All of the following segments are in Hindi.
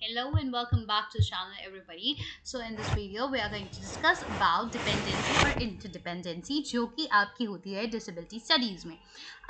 Hello and welcome back to the channel everybody. So in this video we are going to discuss about dependency और interdependency जो कि आपकी होती है disability studies में.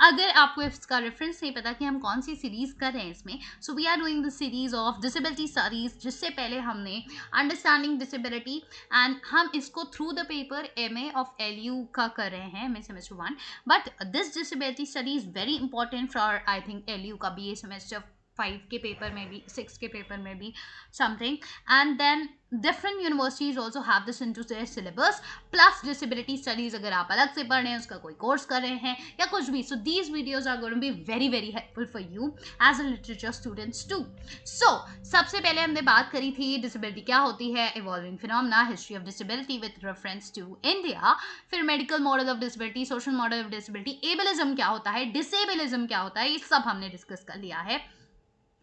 अगर आपको इसका रेफरेंस नहीं पता कि हम कौन सी सीरीज कर रहे हैं इसमें, so we are doing the series of disability studies जिससे पहले हमने understanding disability and हम इसको through the paper MA of LU का कर रहे हैं MA semester 1. But this disability study is very important for I think LU का BA semester 5 के पेपर में भी 6 के पेपर में भी something and then different universities also have this into their syllabus plus disability studies अगर आप अलग से पढ़ रहे हैं उसका कोई कोर्स कर रहे हैं या कुछ भी. So these videos are going to be very very helpful for you as a literature students too. So सबसे पहले हमने बात करी थी डिसेबिलिटी क्या होती है, evolving phenomena, history of disability with reference to India, फिर medical model of disability, social model of disability, ableism क्या होता है, डिसेबलिज्म क्या होता है, ये सब हमने डिस्कस कर लिया है.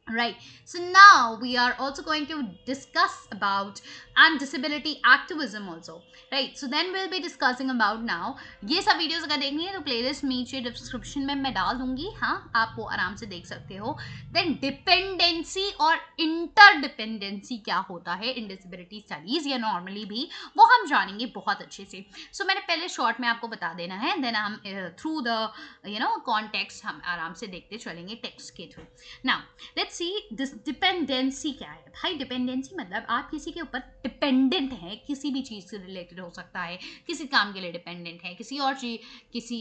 Right, so now we are also going to discuss about and disability activism also. Right, so then we'll be discussing about now. ये सब वीडियोस अगर देखनी है तो प्लेलिस्ट नीचे डिस्क्रिप्शन में मैं डाल दूंगी, हाँ आप वो आराम से देख सकते हो. देन डिपेंडेंसी और इंटरडिपेंडेंसी क्या होता है इन डिसेबिलिटी स्टडीज या नॉर्मली भी, वो हम जानेंगे बहुत अच्छे से. सो मैंने पहले शॉर्ट में आपको बता देना है, देन हम थ्रू द कॉन्टेक्स्ट हम आराम से देखते चलेंगे टेक्स्ट के through. Now let's see this dependency क्या है. भाई डिपेंडेंसी मतलब आप किसी के ऊपर डिपेंडेंट हैं, किसी भी चीज़ से रिलेटेड हो सकता है, किसी काम के लिए डिपेंडेंट है, किसी और चीज किसी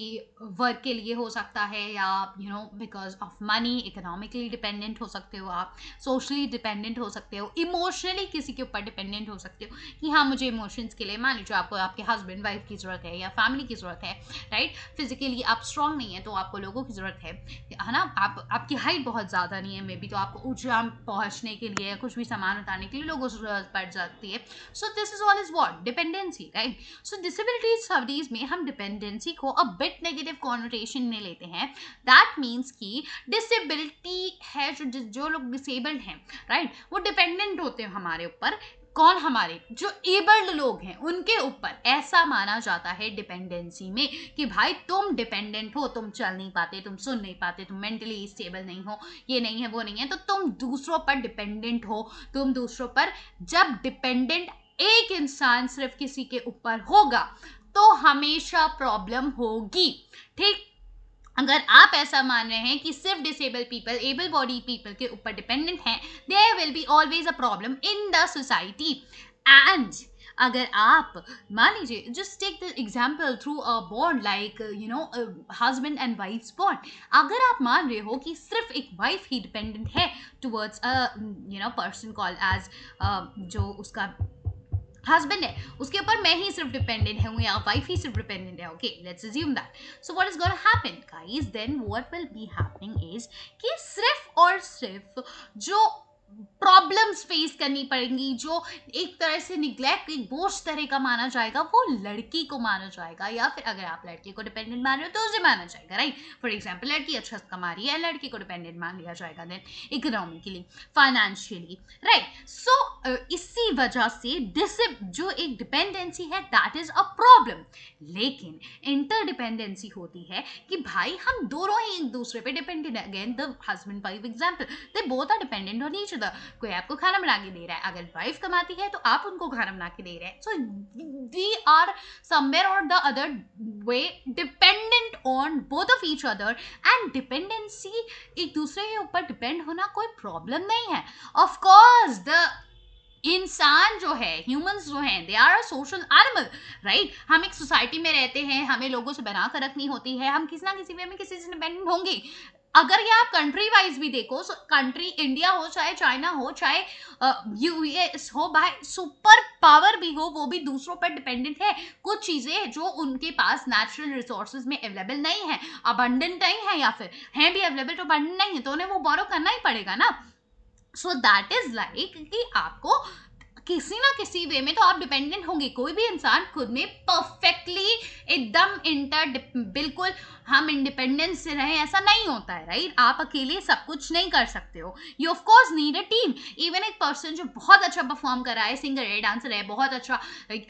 वर्क के लिए हो सकता है, या because of money economically dependent हो सकते हो आप, सोशली डिपेंडेंट हो सकते हो, इमोशनली किसी के ऊपर डिपेंडेंट हो सकते हो कि हाँ मुझे इमोशंस के लिए मान लीजिए आपको आपके हस्बैंड वाइफ की ज़रूरत है या फैमिली की ज़रूरत है. राइट, फिजिकली आप स्ट्रांग नहीं है तो आपको लोगों की ज़रूरत है ना. आपकी हाइट बहुत ज़्यादा नहीं है मे बी, तो आपको ऊंचा पहुंचने के लिए कुछ भी सामान उतारने के लिए लोगों से जरूरत पड़ जाती है. So this is all is what dependency. Right, so disability studies में हम डिपेंडेंसी को अ बिट नेगेटिव कॉनोटेशन में लेते हैं. दैट मीन्स कि डिसेबिलिटी है जो लोग डिसेबल्ड हैं, राइट, वो डिपेंडेंट होते हैं हमारे ऊपर. कौन? हमारे जो एबल्ड लोग हैं उनके ऊपर. ऐसा माना जाता है डिपेंडेंसी में कि भाई तुम डिपेंडेंट हो, तुम चल नहीं पाते, तुम सुन नहीं पाते, तुम मेंटली स्टेबल नहीं हो, ये नहीं है वो नहीं है, तो तुम दूसरों पर डिपेंडेंट हो. तुम दूसरों पर जब डिपेंडेंट एक इंसान सिर्फ किसी के ऊपर होगा तो हमेशा प्रॉब्लम होगी. ठीक, अगर आप ऐसा मान रहे हैं कि सिर्फ disable people, able body people के ऊपर डिपेंडेंट हैं, there will be always a problem in the society. And अगर आप मान लीजिए just take the example through a bond like husband and wife bond. अगर आप मान रहे हो कि सिर्फ एक वाइफ ही डिपेंडेंट है towards a person called as जो उसका हस्बैंड है, उसके ऊपर मैं ही सिर्फ डिपेंडेंट हूँ या वाइफ ही सिर्फ डिपेंडेंट है, okay let's assume that. So what is gonna happen guys, then what will be happening is कि सिर्फ और सिर्फ जो प्रॉब्लम्स फेस करनी पड़ेंगी, जो एक तरह से निग्लेक्ट, एक बोझ तरह का माना जाएगा, वो लड़की को माना जाएगा. या फिर अगर आप लड़के को डिपेंडेंट मान रहे हो तो उसे माना जाएगा. राइट, फॉर एग्जाम्पल लड़की अच्छा कमा रही है, लड़के को डिपेंडेंट मान लिया जाएगा देन इकोनॉमिकली, फाइनेंशियली. राइट, सो इसी वजह से जो एक डिपेंडेंसी है दैट इज अ प्रॉब्लम. लेकिन इंटरडिपेंडेंसी होती है कि भाई हम दोनों ही एक दूसरे पे डिपेंडेंट है. Again the husband wife example, they both are dependent on each other. कोई आपको खाना बना के दे रहा है, अगर वाइफ कमाती है तो आप उनको खाना बना के दे रहे हैं. सो वी आर समवेयर और the other way dependent on both of each other. And dependency, एक दूसरे के ऊपर डिपेंड होना कोई प्रॉब्लम नहीं है. ऑफ कोर्स द इंसान जो है, ह्यूमंस जो हैं, they are a social animal. Right, हम एक सोसाइटी में रहते हैं, हमें लोगों से बना कर रखनी होती है, हम किसी ना किसी वे में किसी से डिपेंडेंट होंगे. अगर ये आप कंट्री वाइज भी देखो, कंट्री इंडिया हो चाहे चाइना हो चाहे यूएस हो, भाई सुपर पावर भी हो, वो भी दूसरों पर डिपेंडेंट है. कुछ चीजें जो उनके पास नेचुरल रिसोर्सेज में अवेलेबल नहीं है, अबंडेंट नहीं है, या फिर हैं भी अवेलेबल तो अबंडेंट नहीं है, तो उन्हें वो बोरो करना ही पड़ेगा ना. सो दैट इज लाइक कि आपको किसी ना किसी वे में तो आप डिपेंडेंट होंगे. कोई भी इंसान खुद में परफेक्टली एकदम बिल्कुल हम इंडिपेंडेंस से रहें ऐसा नहीं होता है. राइट, आप अकेले सब कुछ नहीं कर सकते हो. You of course need a team. Even एक पर्सन जो बहुत अच्छा परफॉर्म कर रहा है, सिंगर है, डांसर है, बहुत अच्छा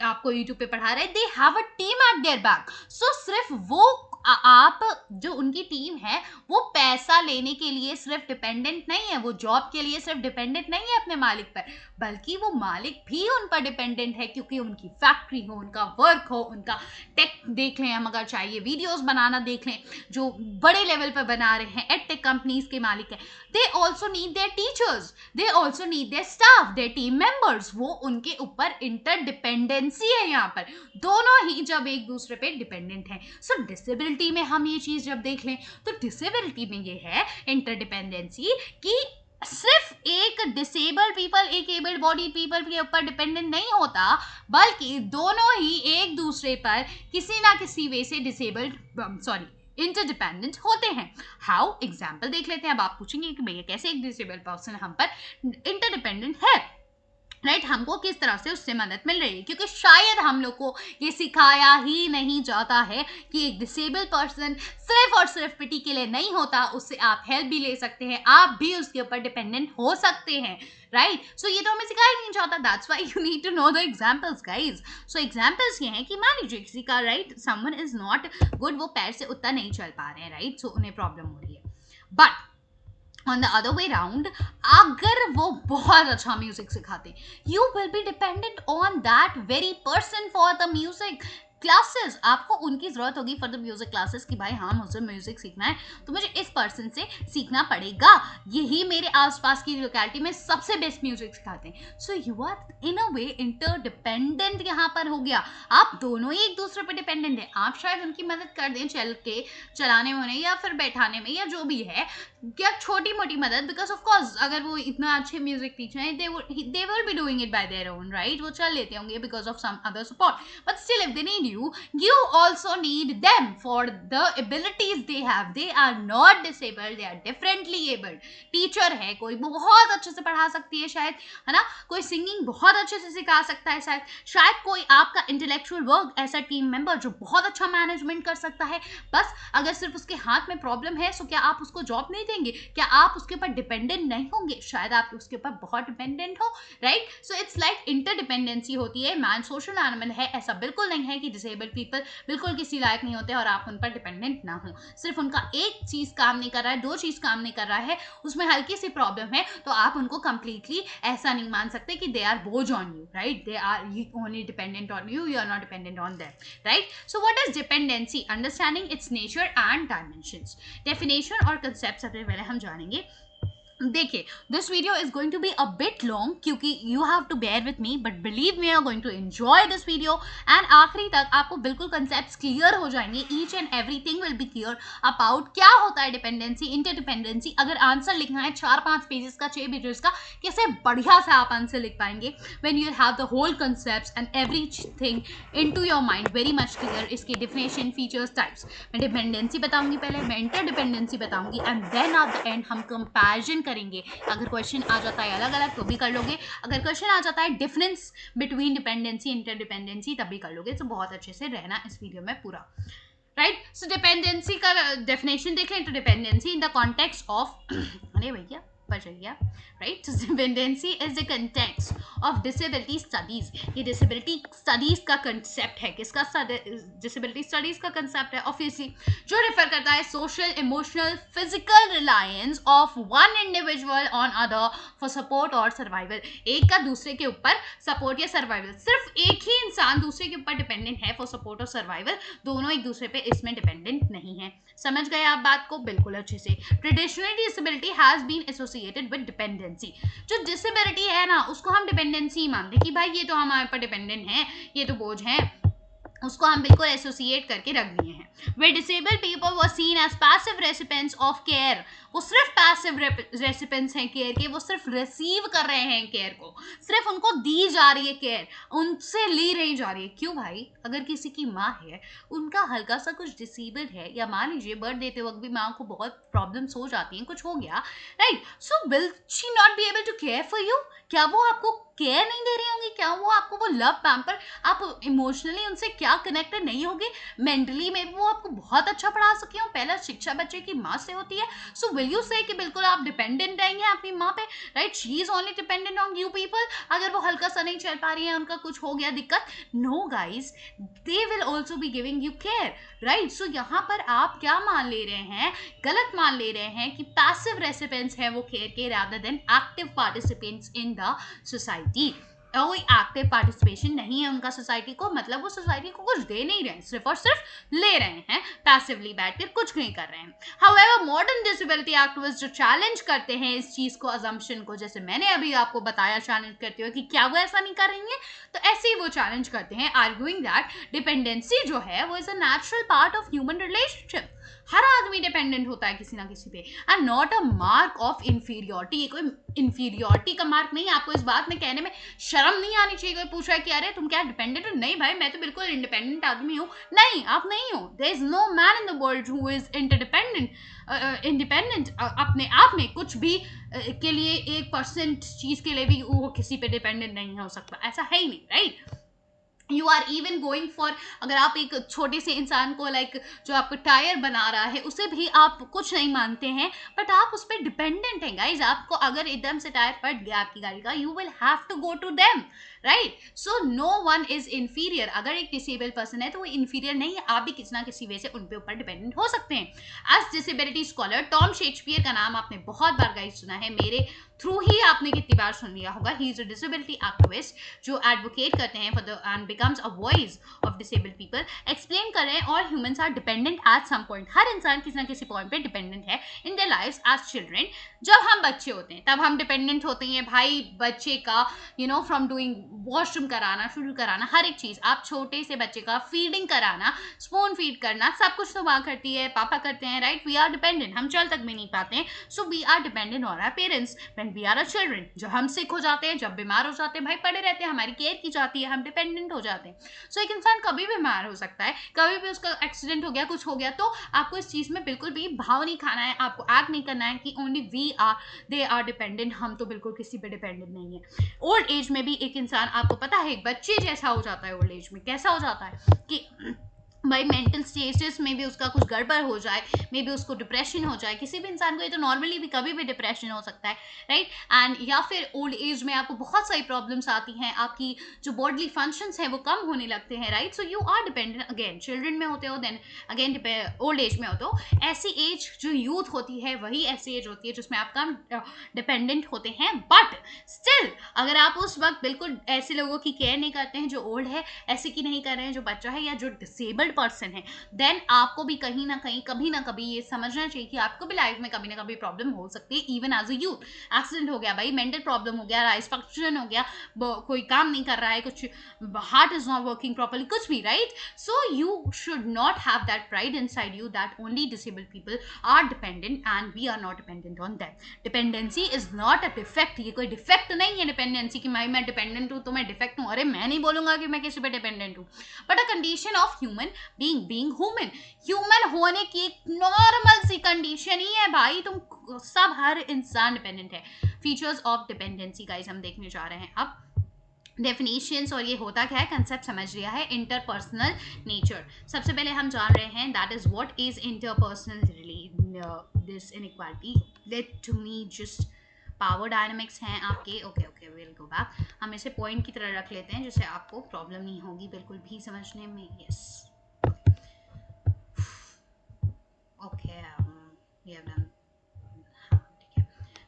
आपको यूट्यूब पे पढ़ा रहा है, they have a team at their back. So सिर्फ वो आप जो उनकी टीम है वो पैसा लेने के लिए सिर्फ डिपेंडेंट नहीं है, वो जॉब के लिए सिर्फ डिपेंडेंट नहीं है अपने मालिक पर, बल्कि वो मालिक भी उन पर डिपेंडेंट है, क्योंकि उनकी फैक्ट्री हो, उनका वर्क हो, उनका टेक देख लें हम, अगर चाहिए वीडियोस बनाना देख लें, जो बड़े लेवल पर बना रहे हैं, एड टेक कंपनीज के मालिक हैं, they also need their teachers, they also need their staff, their team members, वो उनके ऊपर इंटरडिपेंडेंसी है यहाँ पर, दोनों ही जब एक दूसरे पे डिपेंडेंट हैं। सो डिसेबिलिटी में हम ये चीज जब देख लें तो डिसेबिलिटी में ये है इंटरडिपेंडेंसी कि सिर्फ एक डिसेबल्ड पीपल, एक एबल्ड बॉडी पीपल के ऊपर डिपेंडेंट नहीं होता, बल्कि दोनों ही एक दूसरे पर किसी ना किसी वे से इंटरडिपेंडेंट होते हैं। हाउ, एग्जाम्पल देख लेते हैं। अब आप पूछेंगे कि भैया कैसे एक डिसेबल्ड पर्सन हम पर इंटरडिपेंडेंट है, राइट, हमको किस तरह से उससे मदद मिल रही है, क्योंकि शायद हम लोग को ये सिखाया ही नहीं जाता है कि एक डिसेबल पर्सन सिर्फ और सिर्फ पिटी के लिए नहीं होता, उससे आप हेल्प भी ले सकते हैं, आप भी उसके ऊपर डिपेंडेंट हो सकते हैं, राइट। सो ये तो हमें सिखाया नहीं जाता, that's why you need to know the examples guys. So examples ये हैं कि मान लीजिए किसी का, right, someone is not good, वो पैर से उतना नहीं चल पा रहे हैं, राइट, सो उन्हें प्रॉब्लम हो रही है, but on the other way round अगर वो बहुत अच्छा म्यूजिक सिखाते, you will be dependent on that very person for the music classes. आपको उनकी जरूरत होगी फॉर द म्यूजिक क्लासेस कि भाई हाँ मुझे म्यूजिक सीखना है तो मुझे इस पर्सन से सीखना पड़ेगा, यही मेरे आसपास की लोकेलिटी में सबसे बेस्ट म्यूजिक सिखाते हैं। So you are in a way interdependent यहाँ पर हो गया, आप दोनों ही एक दूसरे पर डिपेंडेंट है। आप शायद उनकी मदद कर दें चल के चलाने में या फिर बैठाने में या जो भी है, क्या छोटी मोटी मदद, बिकॉज ऑफ कोर्स अगर वो इतना अच्छे म्यूजिक टीचर हैं they will be doing it by their own, right, वो चल लेते होंगे because of some other support, but still if they need you also need them for the abilities they have. They are not disabled, they are differently abled. Teacher है, कोई बहुत अच्छे से पढ़ा सकती है शायद, है ना, कोई सिंगिंग बहुत अच्छे से सिखा सकता है शायद कोई आपका इंटेलेक्चुअल वर्क ऐसा टीम मेंबर जो बहुत अच्छा मैनेजमेंट कर सकता है, बस अगर सिर्फ उसके हाथ में प्रॉब्लम है सो क्या आप उसको जॉब नहीं देंगे, क्या आप उसके ऊपर डिपेंडेंट नहीं होंगे, शायद आप उसके ऊपर बहुत डिपेंडेंट हो, right. So it's like interdependency होती है, मैन सोशल एनिमल है, ऐसा बिल्कुल नहीं है कि डिसेबल्ड पीपल बिल्कुल किसी लायक नहीं होते और आप उन पर डिपेंडेंट ना हो, सिर्फ उनका एक चीज काम नहीं कर रहा है, दो चीज काम नहीं कर रहा है, उसमें हल्की सी प्रॉब्लम है, तो आप उनको कंप्लीटली ऐसा नहीं मान सकते कि दे आर बोझ on you, right, they are only dependent on you, you are not dependent on them, right. So what is dependency, understanding its nature and dimensions. Definition और कंसेप्ट सबसे पहले हम जानेंगे। देखिए, this video is going to be a bit long क्योंकि you have to bear with me, but believe me, are going to enjoy this video and आखिरी तक आपको बिल्कुल कंसेप्ट्स क्लियर हो जाएंगे, each and everything will be clear about क्या होता है डिपेंडेंसी, इंटरडिपेंडेंसी। अगर आंसर लिखना है 4-5 पेजेस का, 6 पेजेस का, कैसे बढ़िया से आप आंसर लिख पाएंगे when you have the whole concepts and everything into your mind very much clear. इसके डिफिनेशन, फीचर्स, टाइप्स, मैं डिपेंडेंसी बताऊंगी पहले, मैं इंटरडिपेंडेंसी बताऊंगी and then at the end हम कंपैरिजन करेंगे। अगर क्वेश्चन आ जाता है अलग अलग तो भी कर लोगे, अगर क्वेश्चन आ जाता है डिफरेंस बिटवीन डिपेंडेंसी इंटरडिपेंडेंसी तब भी कर लोगे। तो बहुत अच्छे से रहना इस वीडियो में पूरा, राइट। सो डिपेंडेंसी का डेफिनेशन देख लें तो dependency in the context of अरे भैया बच गया, right. Dependency is the context of disability studies. ये डिसेबिलिटी स्टडीज का कंसेप्ट है, किसका, डिसेबिलिटी स्टडीज का कंसेप्ट है ऑब्वियसली, जो रेफर करता है social, emotional, physical Reliance of one individual on other for support और सर्वाइवल। एक का दूसरे के ऊपर सपोर्ट या सर्वाइवल, सिर्फ एक ही इंसान दूसरे के ऊपर डिपेंडेंट है फॉर सपोर्ट और सर्वाइवल, दोनों एक दूसरे पे इसमें डिपेंडेंट नहीं है। समझ गए आप बात को बिल्कुल अच्छे से। Traditionally disability has been associated with dependency. जो डिसेबिलिटी है ना उसको हम डिपेंडेंसी मानते हैं कि भाई ये तो हमारे पर डिपेंडेंट है, ये तो बोझ है, उसको हम बिल्कुल एसोसिएट करके रख दिए हैं। वे disabled people were seen as passive recipients of care. वो सिर्फ पैसिव रेसिपेंट्स हैं केयर के, वो सिर्फ रिसीव कर रहे हैं केयर को, सिर्फ उनको दी जा रही है केयर, उनसे ली नहीं जा रही है। क्यों भाई, अगर किसी की माँ है, उनका हल्का सा कुछ डिसेबल्ड है, या मान लीजिए बर्थ देते वक्त भी माँ को बहुत प्रॉब्लम्स हो जाती हैं, कुछ हो गया, right, so will she not be able to care for you? क्या वो आपको केयर नहीं दे रही होंगी क्या, वो आपको वो लव पैम्पर, आप इमोशनली उनसे क्या कनेक्टेड नहीं होगी, मेंटली में वो आपको बहुत अच्छा पढ़ा सके हो, पहला शिक्षा बच्चे की माँ से होती है। सो विल यू से कि बिल्कुल आप डिपेंडेंट रहेंगे अपनी माँ पे, right, she is only dependent on you people, अगर वो हल्का सा नहीं चल पा रही है, उनका कुछ हो गया दिक्कत, no guys, they will also be giving you care, right. So यहाँ पर आप क्या मान ले रहे हैं, गलत मान ले रहे हैं कि पैसिव रेसिपिएंट्स हैं वो केयर के, rather than active participants in the society. कोई एक्टिव पार्टिसिपेशन नहीं है उनका सोसाइटी को, मतलब वो सोसाइटी को कुछ दे नहीं रहे हैं, सिर्फ और सिर्फ ले रहे हैं, पैसिवली बैठकर कुछ नहीं कर रहे हैं। हाउएवर मॉडर्न डिसेबिलिटी एक्टिविस्ट जो चैलेंज करते हैं इस चीज को, अजम्पशन को, जैसे मैंने अभी आपको बताया चैलेंज करते हुए कि क्या वो ऐसा नहीं कर रही है, तो ऐसे ही वो चैलेंज करते हैं, आर्ग्यूइंग दैट डिपेंडेंसी जो है वो is a natural part of human relationship. हर आदमी डिपेंडेंट होता है किसी ना किसी पे, and not a mark of inferiority. ये कोई इंफीरियोरिटी का मार्क नहीं है। आपको इस बात में कहने में शर्म नहीं आनी चाहिए। कोई पूछ रहा है कि अरे तुम क्या डिपेंडेंट हो, नहीं भाई मैं तो बिल्कुल इंडिपेंडेंट आदमी हूँ, नहीं आप नहीं हो। There is no man in the world who is independent अपने आप में कुछ भी के लिए 1% चीज के लिए भी वो किसी पे डिपेंडेंट नहीं हो सकता, ऐसा है ही नहीं, right. You are even going for, अगर आप एक छोटे से इंसान को लाइक जो आपको टायर बना रहा है उसे भी आप कुछ नहीं मानते हैं, बट आप उस पर डिपेंडेंट हैं गाइज। आपको अगर एकदम से टायर फट गया आपकी गाड़ी का, you will have to go to them, right. So no one is inferior. अगर एक डिसेबल्ड पर्सन है तो वो इन्फीरियर नहीं है, आप भी किसी ना किसी वे से उन पे ऊपर डिपेंडेंट हो सकते हैं। As disability scholar Tom Shakespeare का नाम आपने बहुत बार गाइज सुना है, मेरे थ्रू ही आपने कितनी बार सुन लिया होगा। He is a disability activist जो एडवोकेट करते हैं for the and becomes a voice of disabled people. Explain कर रहे हैं all humans are dependent at some point. हर इंसान किसी ना किसी पॉइंट पे डिपेंडेंट है in their lives as children. जब हम बच्चे होते हैं तब हम डिपेंडेंट होते हैं भाई बच्चे का, you know, from doing washroom कराना, शुरू कराना, हर एक चीज। आप छोटे से बच्चे का फीडिंग कराना, स्पून फीड करना, सब कुछ तो माँ करती है, पापा करते हैं, राइट। वी आर डिपेंडेंट, हम चल तक भी नहीं पाते हैं। So we are dependent on our parents when we are a children. जब हम सिक हो जाते हैं, जब बीमार हो जाते हैं, भाई पड़े रहते हैं, हमारी केयर की जाती है, हम डिपेंडेंट हो जाते हैं। सो एक इंसान कभी भी बीमार हो सकता है, कभी भी उसका एक्सीडेंट हो गया, कुछ हो गया, तो आपको इस चीज में बिल्कुल भी भाव नहीं खाना है, आपको एक्ट नहीं करना है कि only we are, they are dependent, हम तो बिल्कुल किसी पे डिपेंडेंट नहीं है। ओल्ड एज में भी एक इंसान, आपको पता है, एक बच्चे जैसा हो जाता है। ओल्ड एज में कैसा हो जाता है कि भाई मेंटल स्टेटस में भी उसका कुछ गड़बड़ हो जाए, मे बी उसको डिप्रेशन हो जाए। किसी भी इंसान को ये तो नॉर्मली भी कभी भी डिप्रेशन हो सकता है, राइट। एंड या फिर ओल्ड एज में आपको बहुत सारी प्रॉब्लम्स आती हैं, आपकी जो बॉडली फंक्शंस हैं वो कम होने लगते हैं, right. So you are dependent again, children में होते हो, देन अगेन ओल्ड एज में होते हो। ऐसी एज जो यूथ होती है वही ऐसी एज होती है जिसमें आप कम डिपेंडेंट होते हैं। बट स्टिल अगर आप उस वक्त बिल्कुल ऐसे लोगों की केयर नहीं करते हैं जो ओल्ड है, ऐसे की नहीं कर रहे हैं जो बच्चा है या जो डिसेबल्ड पर्सन है, देन आपको भी कहीं ना कहीं कभी ना कभी ये समझना चाहिए कि आपको भी लाइफ में कभी ना कभी प्रॉब्लम हो सकती है। Even as a youth, accident हो गया भाई, मेंटल प्रॉब्लम हो गया, राइस फंक्शन हो गया, कोई काम नहीं कर रहा है, कुछ heart is not working properly, कुछ भी, right. So you should not have that pride inside you that only disabled people are dependent and we are not dependent on that. Dependency is not a defect. ये कोई डिफेक्ट नहीं है डिपेंडेंसी की, मैं डिपेंडेंट हूं तो मैं डिफेक्ट हूं। अरे मैं नहीं बोलूंगा कि मैं किसी पे डिपेंडेंट हूं, but a condition of human being human होने की एक नॉर्मल सी कंडीशन ही है भाई। तुम सब, हर इंसान डिपेंडेंट है। फीचर्स ऑफ डिपेंडेंसी गाइस हम देखने जा रहे हैं अब। डेफिनेशंस और ये होता क्या है, कंसेप्ट समझ लिया है। इंटरपर्सनल नेचर सबसे पहले हम जान रहे हैं, that is what is interpersonal this inequality. Let to me just power dynamics हैं आपके। Okay will go back. हम इसे पॉइंट की तरह रख लेते हैं जिससे आपको प्रॉब्लम नहीं होगी बिल्कुल भी समझने में। Yes okay we have done. ठीक है,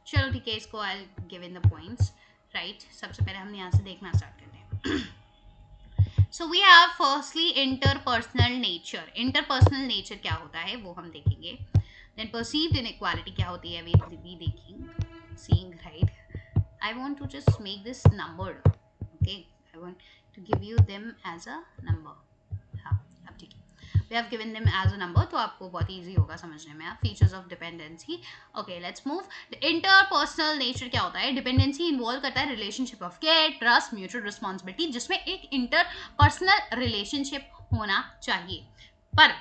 चलो ठीक है, इसको I give in the points, right. सबसे पहले हम यहाँ से देखना स्टार्ट करते हैं। So we have firstly interpersonal nature. Interpersonal nature क्या होता है वो हम देखेंगे। देन परसीव्ड इनइक्वालिटी क्या होती है वी देखेंगे, seeing, right. I want to just make this numbered, okay, I want to give you them as a number. हाँ अब ठीक है, we have given them as a number, तो आपको बहुत easy होगा समझने में। Features of dependency, okay let's move. Interpersonal nature क्या होता है, डिपेंडेंसी इन्वॉल्व करता है relationship of care, trust, mutual responsibility, जिसमें एक इंटरपर्सनल रिलेशनशिप होना चाहिए। पर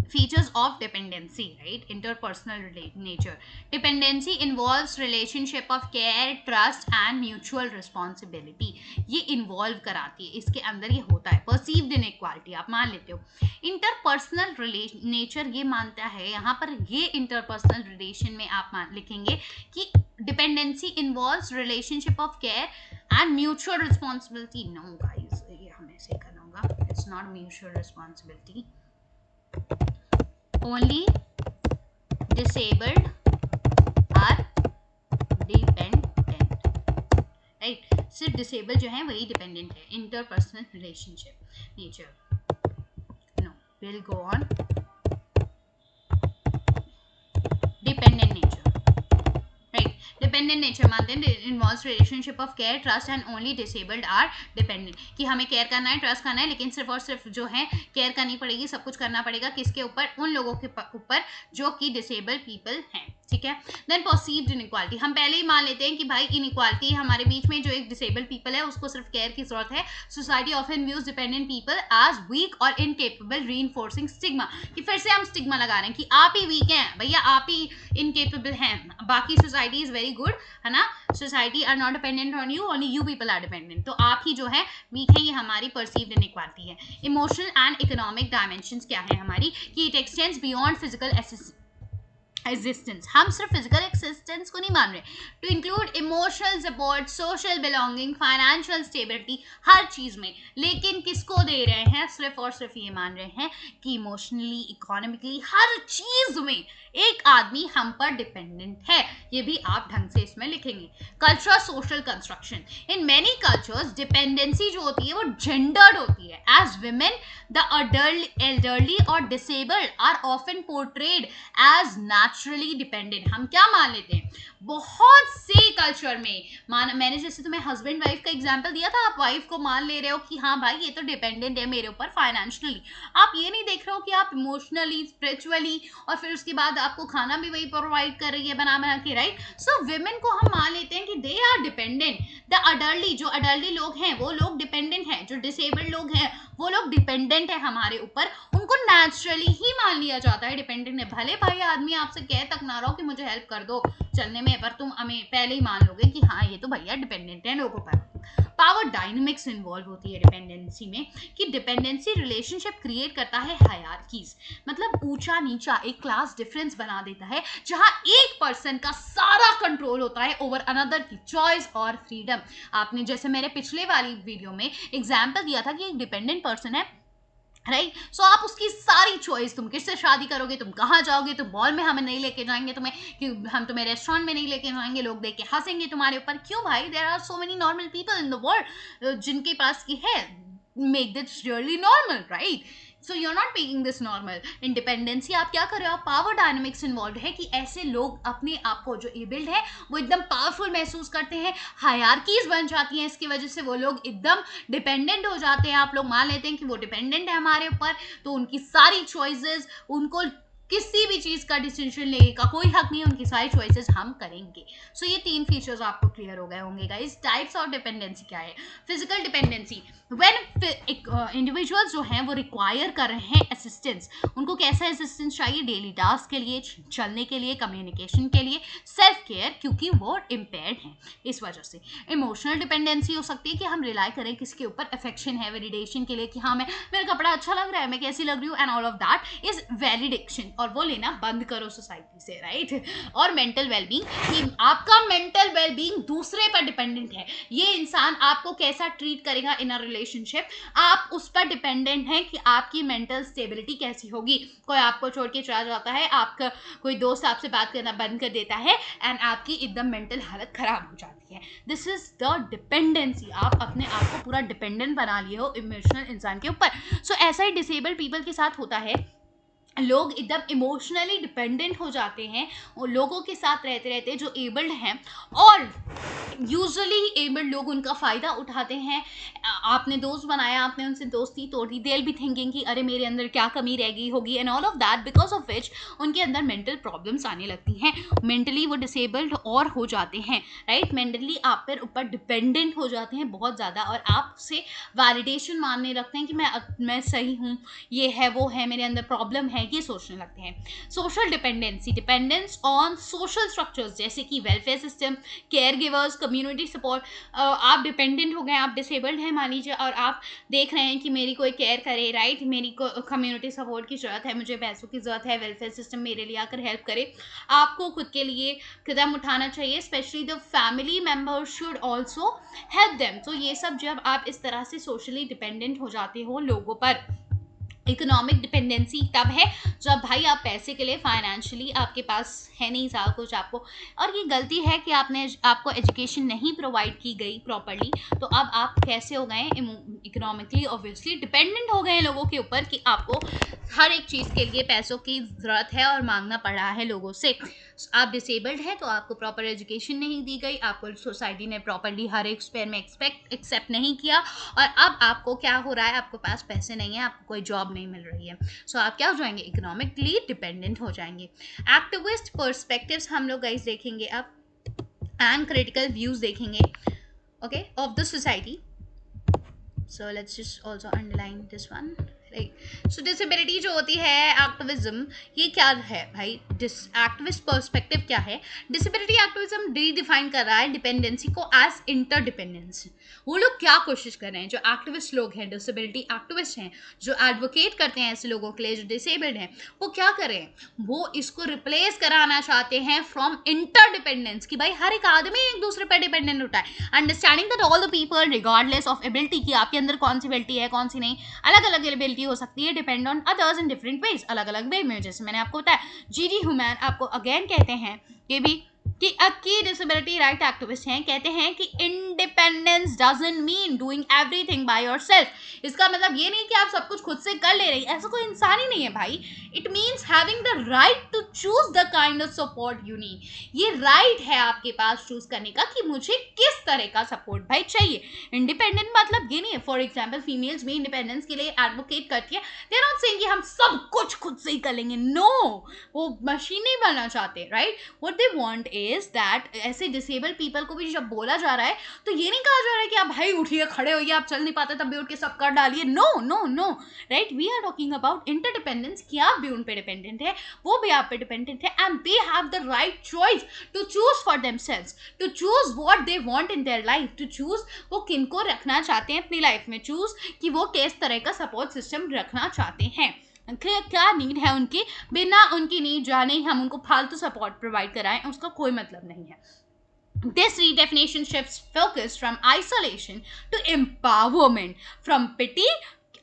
features of dependency, right? Interpersonal nature. Dependency involves relationship of care, trust and mutual responsibility. ये involve कराती है, इसके अंदर ये होता है. perceived inequality आप मान लेते हो. interpersonal nature ये मानता है, यहाँ पर ये interpersonal relation में आप लिखेंगे कि dependency involves relationship of care and mutual responsibility. No guys, ये हमें ऐसे करना होगा. It's not mutual responsibility. Only disabled are dependent, right? सिर्फ disabled जो है वही dependent है. Interpersonal relationship nature. No, we'll go on. Dependent nature, right? Dependent nature मानते हैं involves relationship of care, trust and only disabled are dependent. कि हमें केयर करना है, ट्रस्ट करना है, लेकिन सिर्फ और सिर्फ जो है केयर करनी पड़ेगी, सब कुछ करना पड़ेगा किसके ऊपर? उन लोगों के ऊपर जो कि डिसेबल्ड पीपल हैं. ठीक है. देन परसीव्ड इनइक्वालिटी, हम पहले ही मान लेते हैं कि भाई इनइक्वालिटी हमारे बीच में, जो एक डिसेबल्ड पीपल है उसको सिर्फ केयर की जरूरत है. Society often views dependent people as weak और इनकेपेबल, रीइंफोर्सिंग स्टिग्मा. कि फिर से हम स्टिग्मा लगा रहे हैं कि आप ही वीक हैं भैया, आप ही इनकेपेबल हैं, बाकी सोसाइटी इज वेरी गुड, है ना. Society are not dependent on you, only you people are dependent. तो आप ही जो है वीक है, ये हमारी परसीव्ड इनइक्वालिटी है. इमोशनल एंड इकोनॉमिक डायमेंशंस क्या है हमारी? कि it extends beyond physical existence. हम सिर्फ फिजिकल एक्सिस्टेंस को नहीं मान रहे, to include emotional support, social belonging, financial stability, हर चीज में. लेकिन किसको दे रहे हैं? सिर्फ और सिर्फ ये मान रहे हैं कि इमोशनली, इकोनॉमिकली, हर चीज में एक आदमी हम पर डिपेंडेंट है. ये भी आप ढंग से इसमें लिखेंगे. Cultural social construction, in many cultures dependency जो होती है वो जेंडर्ड होती है. एज विमेन द एल्डरली और disabled are often portrayed as naturally dependent. हम क्या मान लेते हैं? बहुत से कल्चर में मैंने जैसे तुम्हें हस्बैंड वाइफ का एग्जांपल दिया था, आप वाइफ को मान ले रहे हो कि हाँ भाई ये तो डिपेंडेंट है मेरे ऊपर फाइनेंशियली. आप ये नहीं देख रहे हो कि आप इमोशनली, स्पिरिचुअली, और फिर उसके बाद आपको खाना भी वही प्रोवाइड कर रही है बना के, राइट. सो विमेन को हम मान लेते हैं कि दे आर डिपेंडेंट. द अडल्टली, जो अडल्टली लोग हैं वो लोग डिपेंडेंट हैं. जो डिसेबल्ड लोग हैं वो लोग डिपेंडेंट है हमारे ऊपर. उनको नेचुरली ही मान लिया जाता है डिपेंडेंट है. भले भाई आदमी आपसे कह तक ना रहो कि मुझे हेल्प कर दो चलने में, पर तुम हमें पहले ही मान लोगे कि हाँ ये तो भैया डिपेंडेंट है लोगों पर. पावर डायनेमिक्स इन्वॉल्व होती है डिपेंडेंसी में, कि डिपेंडेंसी रिलेशनशिप क्रिएट करता है हायरार्कीज, मतलब ऊंचा नीचा, एक क्लास डिफरेंस बना देता है, जहां एक पर्सन का सारा कंट्रोल होता है ओवर अनदर की चॉइस और फ्रीडम. आपने जैसे मेरे पिछले वाली वीडियो में एग्जाम्पल दिया था कि एक डिपेंडेंट पर्सन है, राइट. सो आप उसकी सारी चॉइस, तुम किससे शादी करोगे, तुम कहाँ जाओगे, तुम मॉल में हमें नहीं लेके जाएंगे, तुम्हें कि हम तुम्हें रेस्टोरेंट में नहीं लेके जाएंगे, लोग देख के हंसेंगे तुम्हारे ऊपर. क्यों भाई? There are so many normal people in the world जिनके पास की है. Make this really normal, right. So you are not making this normal. Independency आप क्या कर रहे हो? आप पावर डायनेमिक्स इन्वॉल्व है कि ऐसे लोग अपने आप को, जो एबल्ड है वो एकदम पावरफुल महसूस करते हैं, हायरार्कीज बन जाती हैं, इसकी वजह से वो लोग एकदम डिपेंडेंट हो जाते हैं. आप लोग मान लेते हैं कि वो डिपेंडेंट है हमारे ऊपर, तो उनकी सारी चॉइसेस, उनको किसी भी चीज का डिसीजन लेने का कोई हक नहीं है, उनकी सारी चॉइसेस हम करेंगे. सो ये 3 फीचर्स आपको क्लियर हो गए होंगे गाइस. टाइप्स ऑफ डिपेंडेंसी क्या है? फिजिकल डिपेंडेंसी, व्हेन इंडिविजुअल्स जो हैं वो रिक्वायर कर रहे हैं असिस्टेंस. उनको कैसा असिस्टेंस चाहिए? डेली टास्क के लिए, चलने के लिए, कम्युनिकेशन के लिए, सेल्फ केयर, क्योंकि वो इम्पेयर्ड हैं इस वजह से. इमोशनल डिपेंडेंसी हो सकती है कि हम रिलाई करें किसके ऊपर, अफेक्शन है, वैलिडेशन के लिए, कि हाँ मैं, मेरा कपड़ा अच्छा लग रहा है, मैं कैसी लग रही हूँ, and all of that is validation. और वो लेना बंद करो सोसाइटी से, राइट. और मेंटल वेलबींग, कि आपका मेंटल वेलबींग दूसरे पर डिपेंडेंट है. ये इंसान आपको कैसा ट्रीट करेगा इन अ रिलेशनशिप, आप उस पर डिपेंडेंट हैं कि आपकी मेंटल स्टेबिलिटी कैसी होगी. कोई आपको छोड़ के चला जाता है, आपका कोई दोस्त आपसे बात करना बंद कर देता है, एंड आपकी एकदम मेंटल हालत खराब हो जाती है. This is the dependency. आप अपने आप को पूरा डिपेंडेंट बना लिए हो इमोशनल इंसान के ऊपर. सो ऐसा ही डिसेबल्ड पीपल के साथ होता है. लोग एकदम इमोशनली डिपेंडेंट हो जाते हैं और लोगों के साथ रहते रहते जो एबल्ड हैं, और यूजुअली एबल्ड लोग उनका फ़ायदा उठाते हैं। आपने दोस्त बनाया, आपने उनसे दोस्ती तोड़ दी, दे विल बी थिंकिंग कि अरे मेरे अंदर क्या कमी रह गई होगी and all of that, because of which उनके अंदर मेंटल प्रॉब्लम्स आने लगती हैं, मेंटली वो डिसेबल्ड और हो जाते हैं, राइट। मेंटली आप पर ऊपर डिपेंडेंट हो जाते हैं बहुत ज़्यादा, और आपसे वैलिडेशन मानने लगते हैं कि मैं सही हूँ, ये है वो है, मेरे अंदर प्रॉब्लम है, ये सोचने लगते हैं। Social dependency, dependence on social structures जैसे कि welfare system, care givers, community support. आप डिपेंडेंट हो गए, आप डिसेबल्ड हैं मान लीजिए, और आप देख रहे हैं कि मेरी कोई केयर करे, राइट, मेरी को कम्युनिटी सपोर्ट की ज़रूरत है, मुझे पैसों की ज़रूरत है, वेलफेयर सिस्टम मेरे लिए आकर हेल्प करे। आपको खुद के लिए कदम उठाना चाहिए, specially the family members should also help them. तो ये सब जब आप इस तरह से सोशली डिपेंडेंट हो जाते हो लोगों पर। इकोनॉमिक डिपेंडेंसी तब है जब भाई आप पैसे के लिए फाइनेंशियली आपके पास है नहीं सारा कुछ आपको, और ये गलती है कि आपको एजुकेशन नहीं प्रोवाइड की गई प्रॉपरली, तो अब आप कैसे हो गए इकोनॉमिकली ऑब्वियसली डिपेंडेंट हो गए लोगों के ऊपर कि आपको हर एक चीज़ के लिए पैसों की ज़रूरत है और मांगना पड़ रहा है लोगों से। आप डिसेबल्ड हैं तो आपको प्रॉपर एजुकेशन नहीं दी गई, आपको सोसाइटी ने प्रॉपरली हर एक स्पेयर में एक्सेप्ट नहीं किया, और अब आपको क्या हो रहा है, आपके पास पैसे नहीं है, आपको कोई जॉब नहीं मिल रही है, सो आप क्या हो जाएंगे, इकोनॉमिकली डिपेंडेंट हो जाएंगे। एक्टिविस्ट पर्सपेक्टिव्स हम लोग गाइस देखेंगे अब, एंड क्रिटिकल व्यूज देखेंगे, okay, of the society. So let's just also underline this one, right. So disability जो होती है, एक्टिविज्म, ये क्या है भाई, एक्टिविस्ट पर्सपेक्टिव क्या है। डिसेबिलिटी एक्टिविज्म रीडिफाइन कर रहा है डिपेंडेंसी को एज इंटरडिपेंडेंस। वो लोग क्या कोशिश कर रहे हैं, जो एक्टिविस्ट लोग हैं, डिसेबिलिटी एक्टिविस्ट हैं, जो एडवोकेट करते हैं ऐसे लोगों के लिए जो डिसेबल्ड हैं, वो क्या कर रहे हैं, वो इसको रिप्लेस कराना चाहते हैं फ्रॉम इंटरडिपेंडेंस, कि भाई हर एक आदमी एक दूसरे पर डिपेंडेंट होता है। Understanding that all the people regardless of ability, कि आपके अंदर कौन सी एबिलिटी है कौन सी नहीं, अलग अलग एबिलिटी हो सकती है, depend on others in different ways, अलग अलग वे में। जैसे मैंने आपको बताया, जीडी ह्यूमैन आपको अगेन कहते हैं ये भी कि डिसेबिलिटी राइट एक्टिविस्ट हैं, कहते हैं कि independence doesn't mean doing everything by yourself. इसका मतलब ये नहीं कि आप सब कुछ खुद से कर ले रही, ऐसा कोई इंसान ही नहीं है भाई। It means having the right to choose the kind of support you need. ये राइट है आपके पास चूज करने का कि मुझे किस तरह का सपोर्ट भाई चाहिए। इंडिपेंडेंट मतलब ये नहीं है, फॉर एग्जाम्पल फीमेल्स भी इंडिपेंडेंस के लिए एडवोकेट करती है, दे आर नॉट सेइंग कि हम सब कुछ खुद से ही कर लेंगे, नो, वो मशीन नहीं बनना चाहते, right. What they want is that ऐसे डिसेबल पीपल को भी जब बोला जा रहा है तो ये नहीं कहा जा रहा है कि आप भाई उठिए, खड़े होइए, आप चल नहीं पाते तब भी उठ के सब कर डालिए, no no no, right. We are talking about interdependence, कि आप भी उन पे डिपेंडेंट है, वो भी आप पे डिपेंडेंट है, and they have the right choice to choose for themselves, to choose what they want in their life, to choose वो किनको रखना चाहते हैं अपनी लाइफ में, चूज कि वो किस तरह का सपोर्ट सिस्टम रखना चाहते हैं, क्या नीड है उनकी, बिना उनकी नीड जाने ही हम उनको फालतू सपोर्ट प्रोवाइड कराएं, उसका कोई मतलब नहीं है। This redefinition shifts focus from isolation to empowerment, from pity।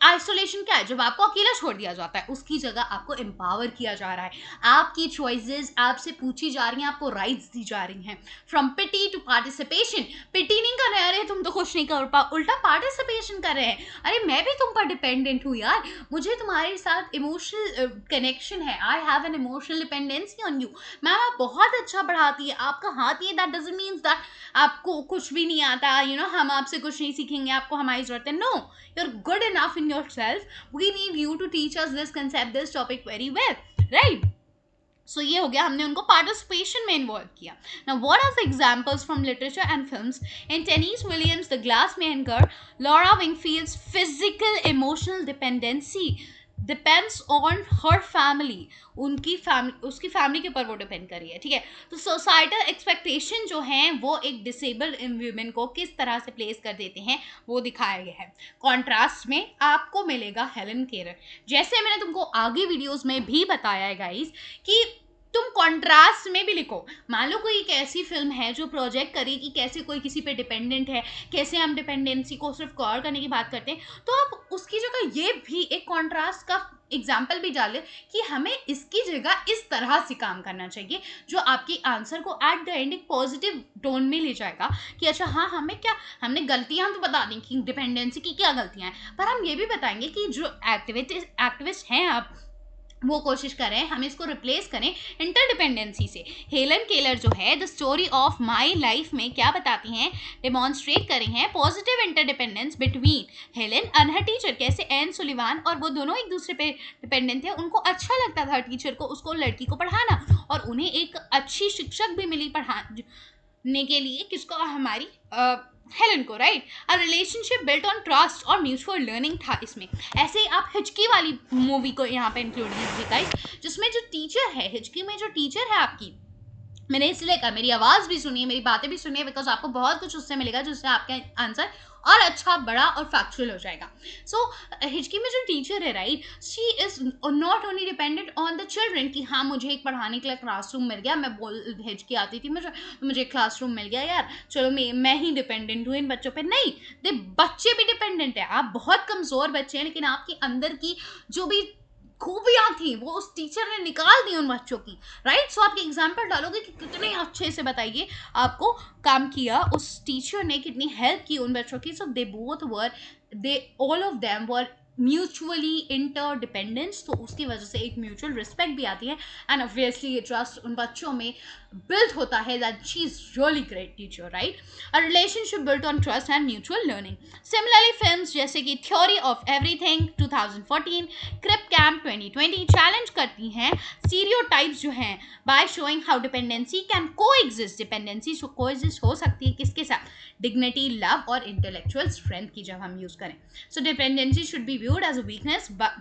Isolation क्या है, जब आपको अकेला छोड़ दिया जाता है, उसकी जगह आपको एम्पावर किया जा रहा है, आपकी चॉइसेस आपसे पूछी जा रही हैं, आपको राइट्स दी जा रही हैं। फ्रॉम पिटी टू पार्टिसिपेशन, पिटी नहीं कर रहे हैं, अरे तुम तो कुछ नहीं कर पा, उल्टा पार्टिसिपेशन कर रहे हैं, अरे मैं भी तुम पर डिपेंडेंट हूँ यार, मुझे तुम्हारे साथ इमोशनल कनेक्शन है, I have an emotional dependency on you. Ma'am आप बहुत अच्छा पढ़ाती है, आपका हाथ ये, दैट डजंट मीन दैट आपको कुछ भी नहीं आता, यू नो, हम आपसे कुछ नहीं सीखेंगे, आपको हमारी जरूरत है, no, you're good enough in yourself, we need you to teach us this concept, this topic very well, right। So ये हो गया, हमने उनको पार्टिसिपेशन में इन्वॉल्व किया। Now what are the examples from literature and films? In Tennessee Williams, The Glass Manger, Laura Wingfield's physical emotional dependency depends on her family, उसकी फैमिली के ऊपर वो डिपेंड कर रही है, ठीक है। तो सोसाइटल एक्सपेक्टेशन जो हैं वो एक डिसेबल्ड वुमेन को किस तरह से प्लेस कर देते हैं वो दिखाया गया है। कॉन्ट्रास्ट में आपको मिलेगा हेलन केलर, जैसे मैंने तुमको आगे वीडियोस में भी बताया है गाइस कि तुम कॉन्ट्रास्ट में भी लिखो। मान लो कोई एक ऐसी फिल्म है जो प्रोजेक्ट करी कि कैसे कोई किसी पे डिपेंडेंट है, कैसे हम डिपेंडेंसी को सिर्फ कवर करने की बात करते हैं, तो आप उसकी जगह ये भी एक कॉन्ट्रास्ट का एग्जाम्पल भी डालें कि हमें इसकी जगह इस तरह से काम करना चाहिए, जो आपकी आंसर को एट द एंड एक पॉजिटिव टोन में ले जाएगा कि अच्छा हाँ, हमने गलतियां तो बता दी कि डिपेंडेंसी की क्या गलतियां हैं, पर हम ये भी बताएंगे कि जो एक्टिविस्ट हैं आप वो कोशिश करें हम इसको रिप्लेस करें इंटरडिपेंडेंसी से। हेलन केलर जो है the story of my life में क्या बताती हैं, डेमॉन्स्ट्रेट करें हैं positive interdependence between Helen and her teacher, कैसे एन सुलिवान और वो दोनों एक दूसरे पे डिपेंडेंट थे। उनको अच्छा लगता था टीचर को, उसको लड़की को पढ़ाना, और उन्हें एक अच्छी शिक्षक भी मिली पढ़ाने के लिए, किसको, हमारी हेलन को, right. A relationship built on trust और म्यूचुअल लर्निंग था इसमें। ऐसे ही आप हिचकी वाली मूवी को यहाँ पे इंक्लूड कीजिए गाइस, जिसमें जो टीचर है, हिचकी में जो टीचर है आपकी, मैंने इसलिए कहा मेरी आवाज़ भी सुनिए, मेरी बातें भी सुनिए, बिकॉज आपको बहुत कुछ उससे मिलेगा जिससे आपका आंसर और अच्छा, बड़ा और फैक्चुअल हो जाएगा। सो हिचकी में जो टीचर है, right, she is not only dependent on the children कि हाँ मुझे एक पढ़ाने के लिए क्लासरूम मिल गया, मैं हिचकी आती थी मुझे क्लासरूम मिल गया यार, चलो मैं ही डिपेंडेंट हूँ इन बच्चों पे। नहीं, दे बच्चे भी डिपेंडेंट है। आप बहुत कमज़ोर बच्चे हैं, लेकिन आपके अंदर की जो भी खूबियाँ थी वो उस टीचर ने निकाल दी उन बच्चों की, राइट। सो आप एग्जाम्पल डालोगे कि कितने अच्छे से, बताइए, आपको काम किया उस टीचर ने, कितनी हेल्प की उन बच्चों की। So they both were, they all of them were mutually interdependence, तो उसकी वजह से एक म्यूचुअल रिस्पेक्ट भी आती है, एंड ऑब्वियसली ये ट्रस्ट उन बच्चों में बिल्ड होता है that she is really great teacher, right. A relationship built on trust and mutual learning. Similarly films जैसे कि theory of everything 2014, crip camp 2020 challenge करती हैं स्टीरियोटाइप्स जो हैं by showing how dependency can coexist. Dependency coexist हो सकती है किसके साथ, डिग्निटी, लव और इंटेलेक्चुअल स्ट्रेंथ की जब हम यूज करें। So dependency should be viewed as a weakness but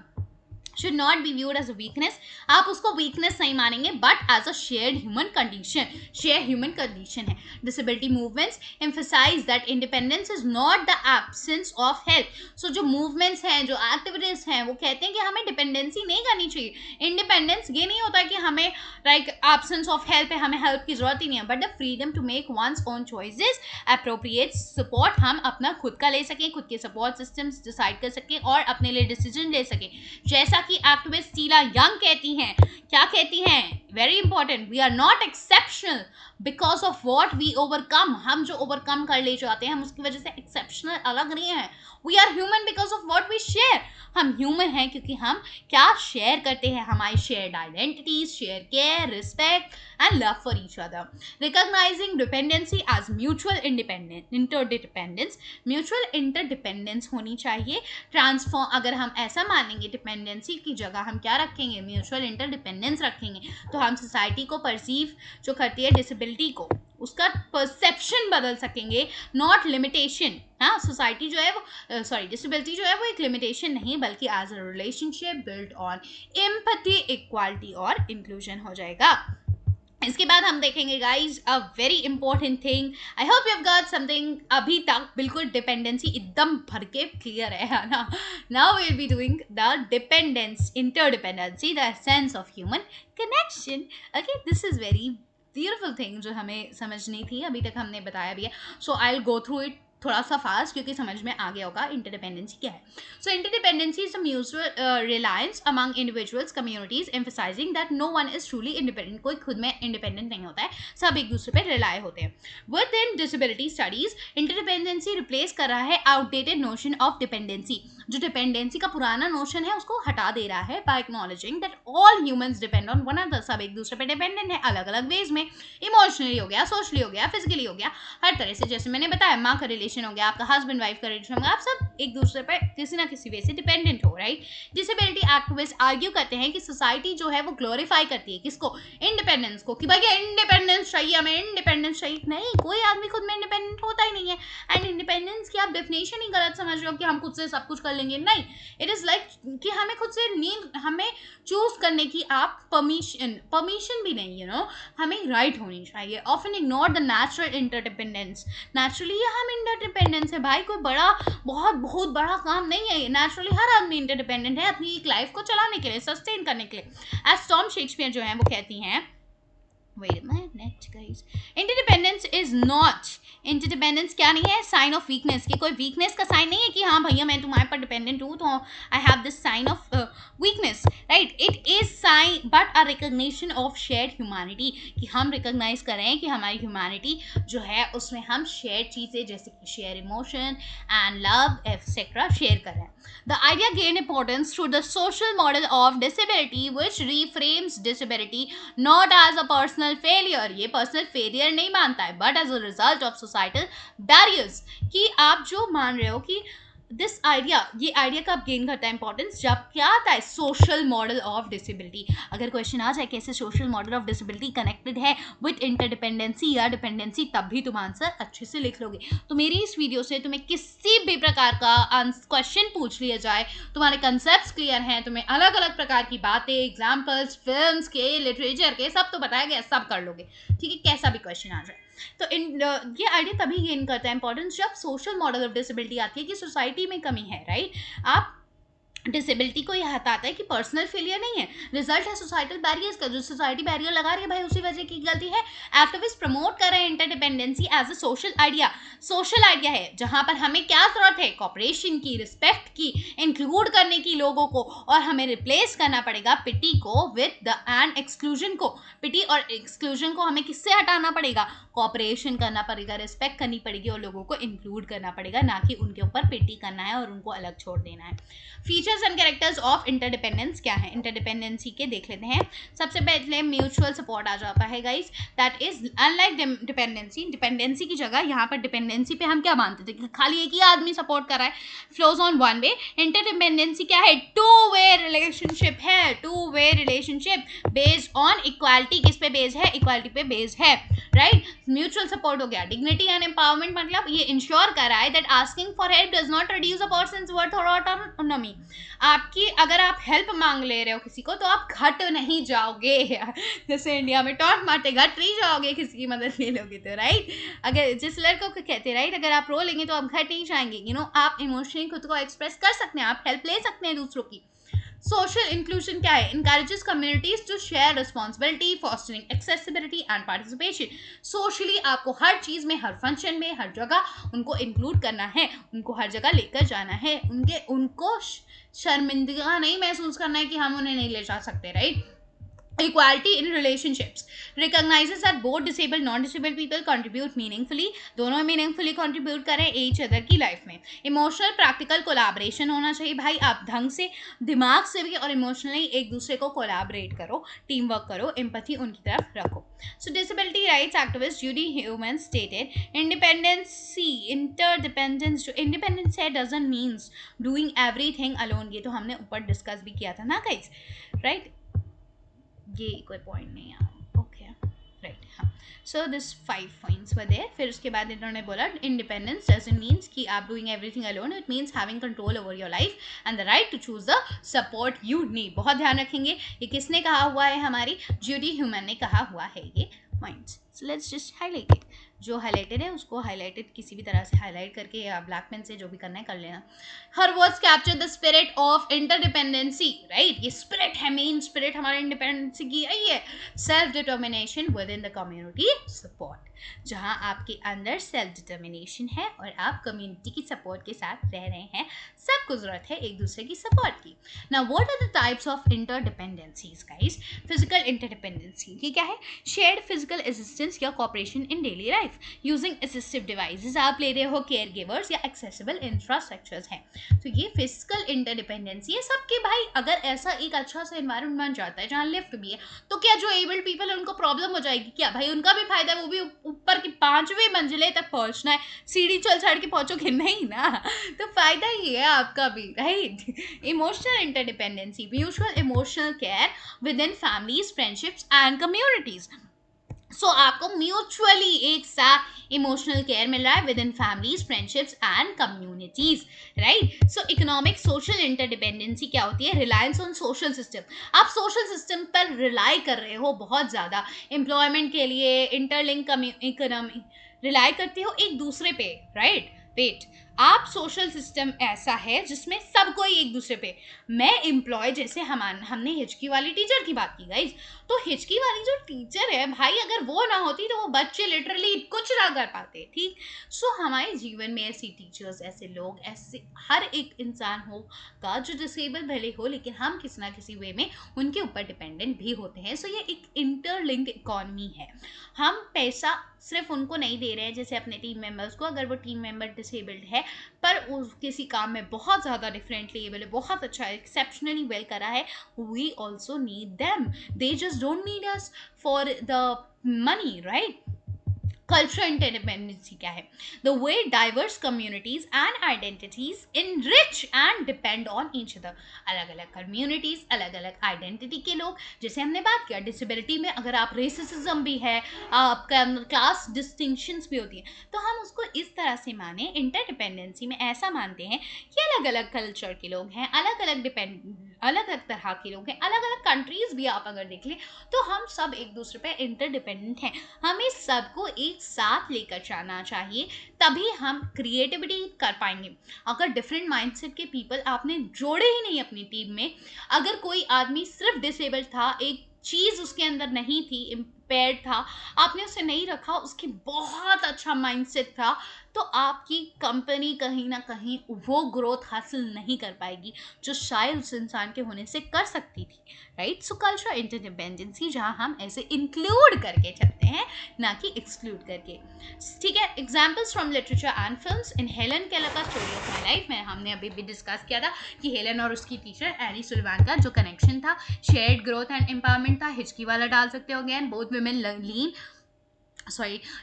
should not be viewed as a weakness। आप उसको weakness नहीं मानेंगे, but as a shared human condition, shared human condition है। disability movements emphasize that independence is not the absence of help। so जो movements हैं, जो activities हैं, वो कहते हैं कि हमें dependency नहीं करनी चाहिए। independence ये नहीं होता कि हमें like absence of help है, हमें help की जरूरत ही नहीं है, but the freedom to make one's own choices, appropriate support, हम अपना खुद का ले सकें, खुद के support systems decide कर सकें और अपने लिए decision ले सकें। जैसा कि एक्टिविस्ट शीला यंग कहती हैं, क्या कहती हैं, very important, we are not exceptional because of what we overcome. हम जो ओवरकम कर ले जाते हैं हम उसकी वजह से एक्सेप्शनल अलग नहीं है। We are human because of what we share. हम ह्यूमन हैं क्योंकि हम क्या शेयर करते हैं, हमारी shared identities, share care, respect and love for each other. Recognizing dependency as mutual interdependence, mutual interdependence होनी चाहिए। ट्रांसफॉर्म, अगर हम ऐसा मानेंगे डिपेंडेंसी की जगह हम क्या रखेंगे, म्यूचुअल इंटरडिपेंडेंस रखेंगे, तो हम सोसाइटी को परसीव जो करती है डिसेबिलिटी को, उसका परसेप्शन बदल सकेंगे, नॉट लिमिटेशन। हाँ, सोसाइटी जो है वो डिसेबिलिटी जो है वो एक लिमिटेशन नहीं बल्कि as a relationship built on empathy, equality और इंक्लूजन हो जाएगा। इसके बाद हम देखेंगे guys a very important thing, I hope you have got something. अभी तक बिल्कुल डिपेंडेंसी एकदम भर के क्लियर है ना। Now we will be doing the dependence, interdependency, the sense of human connection. Okay, this is very beautiful thing जो हमें समझनी थी, अभी तक हमने बताया भी है। So I will go through it थोड़ा सा फास्ट क्योंकि समझ में आ गया होगा इंटरडिपेंडेंसी क्या है। So interdependency is a mutual reliance among individuals communities emphasizing that no one is truly independent. कोई खुद में इंडिपेंडेंट नहीं होता है, सब एक दूसरे पर रिलाय होते हैं। Within disability studies interdependency replace कर रहा है आउटडेटेड नोशन ऑफ डिपेंडेंसी। जो डिपेंडेंसी का पुराना नोशन है उसको हटा दे रहा है by acknowledging that all humans depend on one another. सब एक दूसरे पर डिपेंडेंट है अलग अलग वेज में, इमोशनली हो गया, सोशली हो गया, फिजिकली हो गया, हर तरह से। जैसे मैंने बताया माँ का रिलेशन हो गया, आपका हस्बैंड वाइफ का रिलेशन हो गया, आप सब एक दूसरे पर किसी ना किसी वे से डिपेंडेंट हो, राइट। डिसेबिलिटी एक्टिविस्ट आर्ग्यू करते हैं कि सोसाइटी जो है वो ग्लोरीफाई करती है किसको, इंडिपेंडेंस को, कि भैया इंडिपेंडेंस चाहिए हमें, इंडिपेंडेंस चाहिए। नहीं, कोई आदमी खुद में इंडिपेंडेंट होता ही नहीं है। एंड इंडिपेंडेंस की आप डेफिनेशन ही गलत समझ रहे हो कि हम खुद से सब कुछ कर लेंगे। नहीं, इट इज लाइक कि हमें खुद से नीड, हमें चूज करने की आप परमिशन भी नहीं, यू नो, हमें राइट होनी चाहिए। Often ignore the natural interdependence. Naturally हम इंटरडिपेंडेंस है भाई, कोई बड़ा बहुत बड़ा काम नहीं है ये। नेचुरली हर आदमी इंटरडिपेंडेंट है अपनी एक लाइफ को चलाने के लिए, सस्टेन करने के लिए। एज टॉम शेक्सपियर जो है वो कहती हैं Wait a minute guys. Interdependence is not, interdependence क्या नहीं है, साइन ऑफ वीकनेस, कि कोई वीकनेस का साइन नहीं है कि हाँ भैया मैं तुम्हारे पर डिपेंडेंट हूँ तो I have this sign of weakness, right. It is sign but a recognition of shared humanity, कि हम रिकॉग्नाइज कर रहे हैं कि हमारी ह्यूमैनिटी जो है उसमें हम शेयर चीज़ें जैसे कि share emotion and love etcetera share कर रहे हैं. The idea gained importance through the social model of disability, which reframes disability not as a personal failure, ये personal failure नहीं मानता है, but as a result of societal barriers, कि आप जो मान रहे हो कि दिस आइडिया, ये आइडिया कब गेन करता है इंपॉर्टेंस, जब क्या आता है सोशल मॉडल ऑफ डिसेबिलिटी. अगर क्वेश्चन आ जाए कैसे social model of disability connected है विद इंटरडिपेंडेंसी या डिपेंडेंसी, तब भी तुम आंसर अच्छे से लिख लोगे. तो मेरी इस वीडियो से तुम्हें किसी भी प्रकार का क्वेश्चन पूछ लिया जाए, तुम्हारे कंसेप्ट क्लियर हैं, तुम्हें अलग अलग प्रकार की बातें, एग्जाम्पल्स, फिल्म्स के, लिटरेचर के, सब तो बताया गया, सब कर लोगे. ठीक है, कैसा भी क्वेश्चन आ जाए. तो ये आइडिया तभी गेन करता है इंपॉर्टेंस जब सोशल मॉडल ऑफ डिसेबिलिटी आती है कि सोसाइटी में कमी है, राइट. आप डिसेबिलिटी को यह हटाता है कि पर्सनल फेलियर नहीं है, रिजल्ट है सोसाइटल बैरियर्स का. जो सोसाइटी बैरियर लगा रही है भाई उसी वजह की गलती है. एक्टिविस्ट प्रमोट कर रहे हैं interdependency as a social idea. Social idea है जहां पर हमें क्या जरूरत है, कॉपरेशन की, रिस्पेक्ट की, इंक्लूड करने की लोगों को, और हमें रिप्लेस करना पड़ेगा पिटी को विद द एंड एक्सक्लूजन को. पिटी और एक्सक्लूजन को हमें किससे हटाना पड़ेगा, कॉपरेशन करना पड़ेगा, रिस्पेक्ट करनी पड़ेगी और लोगों को इंक्लूड करना पड़ेगा, ना कि उनके ऊपर पिटी करना है और उनको अलग छोड़ देना है. Features and characters of interdependence क्या है, इंटरडिपेंडेंसी के देख लेते हैं. सबसे पहले म्यूचुअल सपोर्ट आ जाता है guys, that is unlike dependency. Dependency की जगह यहाँ पर डिपेंडेंसी पे हम क्या मानते थे कि खाली एक ही आदमी सपोर्ट कर रहा है, flows on one way. Interdependency क्या है, टू वे रिलेशनशिप है, two way relationship based on equality. किस पे बेस्ड है, इक्वालिटी पे बेस्ड है, राइट. म्यूचुअल सपोर्ट हो गया. डिग्निटी एंड एम्पावरमेंट मतलब ये इंश्योर कर रहा है that asking for help does not reduce a persons worth और ऑटोनॉमी. आपकी अगर आप हेल्प मांग ले रहे हो किसी को तो आप घट नहीं जाओगे. जैसे इंडिया में टॉन्ट मारते घट नहीं जाओगे किसी की मदद ले लोगे तो, राइट. अगर जिस लड़कों को कहते हैं, राइट, अगर आप रो लेंगे तो आप घट नहीं जाएंगे. आप इमोशनली खुद को एक्सप्रेस कर सकते हैं, आप हेल्प ले सकते हैं दूसरों की. सोशल इंक्लूजन क्या है, encourages communities to share responsibility, fostering accessibility and participation. Socially आपको हर चीज़ में, हर फंक्शन में, हर जगह उनको इंक्लूड करना है, उनको हर जगह लेकर जाना है, उनको शर्मिंदगी नहीं महसूस करना है कि हम उन्हें नहीं ले जा सकते, right. Equality in relationships recognizes that both disabled non-disabled people contribute meaningfully, दोनों meaningfully contribute करें each other की life में. Emotional practical collaboration होना चाहिए भाई, आप ढंग से दिमाग से भी और इमोशनली एक दूसरे को कोलैबोरेट करो, टीम वर्क करो, एम्पैथी उनकी तरफ रखो. So disability rights activist Judy Heumann stated, interdependence जो independence है doesn't means doing everything alone. ये तो हमने ऊपर डिस्कस भी किया था ना गाइस, राइट. ये कोई पॉइंट नहीं है, ओके, राइट. हाँ, so this 5 points were there. फिर उसके बाद इन्होंने बोला इंडिपेंडेंस डजंट मीन्स कि आप doing everything alone, it means having control over your life and the right to choose the support you need. बहुत ध्यान रखेंगे, ये किसने कहा हुआ है, हमारी जूडी ह्यूमन ने कहा हुआ है ये points. So let's just highlight it. जो हाईलाइटेड है उसको हाईलाइटेड किसी भी तरह से हाईलाइट करके या ब्लैक पेन से जो भी करना है कर लेना. हर words capture the spirit of interdependency, right. ये स्पिरिट है, मेन स्पिरिट हमारे इंडिपेंडेंसी की यही है. Self determination with in the community support, जहाँ आपके अंदर सेल्फ डिटर्मिनेशन है और आप कम्युनिटी की सपोर्ट के साथ रह रहे हैं. सबको जरूरत है एक दूसरे की सपोर्ट की. Now what are the types of interdependencies guys. Physical interdependency, ये क्या है, शेयर्ड फिजिकल असिस्टेंस या cooperation in daily life using assistive devices. आप ले रहे हो केयर गिवर्स या एक्सेसिबल इंफ्रास्ट्रक्चर्स हैं. तो ये फिजिकल इंटरडिपेंडेंसी है सबके भाई. अगर ऐसा एक अच्छा सा एनवायरनमेंट बन जाता है जहाँ लिफ्ट भी है तो क्या जो एबल्ड पीपल है उनको प्रॉब्लम हो जाएगी क्या भाई, उनका भी फायदा है, वो भी ऊपर की 5वीं मंजिले तक पहुंचना है, सीढ़ी चल चढ़ के पहुंचोगे नहीं ना, तो फायदा ही है आपका भी, right. Emotional interdependency, mutual emotional care within families, friendships and communities. So आपको म्यूचुअली एक साथ इमोशनल केयर मिल रहा है within families, friendships and communities, right. So economic social interdependency क्या होती है, रिलायंस ऑन सोशल सिस्टम. आप सोशल सिस्टम पर रिलाई कर रहे हो बहुत ज़्यादा, एम्प्लॉयमेंट के लिए इंटरलिंक इकोनॉमी रिलाई करते हो एक दूसरे पे, राइट. वेट, आप सोशल सिस्टम ऐसा है जिसमें सब कोई एक दूसरे पे, मैं एम्प्लॉय, जैसे हमने हिचकी वाली टीचर की बात की गाइज, तो हिचकी वाली जो टीचर है भाई, अगर वो ना होती तो वो बच्चे लिटरली कुछ ना कर पाते, ठीक। सो हमारे जीवन में ऐसी टीचर्स, ऐसे लोग, ऐसे हर एक इंसान होगा जो डिसेबल भले हो, लेकिन हम किसी ना किसी वे में उनके ऊपर डिपेंडेंट भी होते हैं। सो ये एक इंटरलिंक्ड इकॉनमी है। हम पैसा सिर्फ उनको नहीं दे रहे हैं जैसे अपने टीम मेंबर्स को, अगर वो टीम मेंबर डिसेबल्ड है पर उस किसी काम में बहुत ज़्यादा डिफरेंटली एबल है, बहुत अच्छा एक्सेप्शनली वेल करा है, we also need them, they just don't need us for the money, right. Cultural interdependency क्या है? The way diverse communities and identities enrich and depend on each other. अलग अलग कम्युनिटीज, अलग अलग आइडेंटिटी के लोग, जैसे हमने बात किया डिसेबिलिटी में अगर आप रेसिज्म भी है, आपका क्लास डिस्टिंक्शंस भी होती है, तो हम उसको इस तरह से माने, इंटरडिपेंडेंसी में ऐसा मानते हैं कि अलग अलग कल्चर के लोग हैं, अलग अलग तरह के लोग हैं, अलग अलग कंट्रीज भी आप अगर देख लें तो हम सब एक दूसरे पे इंटरडिपेंडेंट हैं। हमें सबको एक साथ लेकर जाना चाहिए, तभी हम क्रिएटिविटी कर पाएंगे। अगर डिफरेंट माइंडसेट के पीपल आपने जोड़े ही नहीं अपनी टीम में, अगर कोई आदमी सिर्फ डिसेबल्ड था, एक चीज़ उसके अंदर नहीं थी, इम्पेयर्ड था, आपने उसे नहीं रखा, उसकी बहुत अच्छा माइंडसेट था, तो आपकी कंपनी कहीं ना कहीं वो ग्रोथ हासिल नहीं कर पाएगी जो शायद उस इंसान के होने से कर सकती थी, राइट। सो कल्चरल इंटरडिपेंडेंसी जहाँ हम ऐसे इंक्लूड करके चलते हैं, ना कि एक्सक्लूड करके, ठीक है। Examples from literature and films. In Helen Keller का स्टोरी ऑफ माई लाइफ में हमने अभी भी डिस्कस किया था कि हेलन और उसकी टीचर एनी सुलिवान का जो कनेक्शन था, शेयर्ड ग्रोथ एंड एम्पावरमेंट था। हिचकी वाला डाल सकते हो, again both women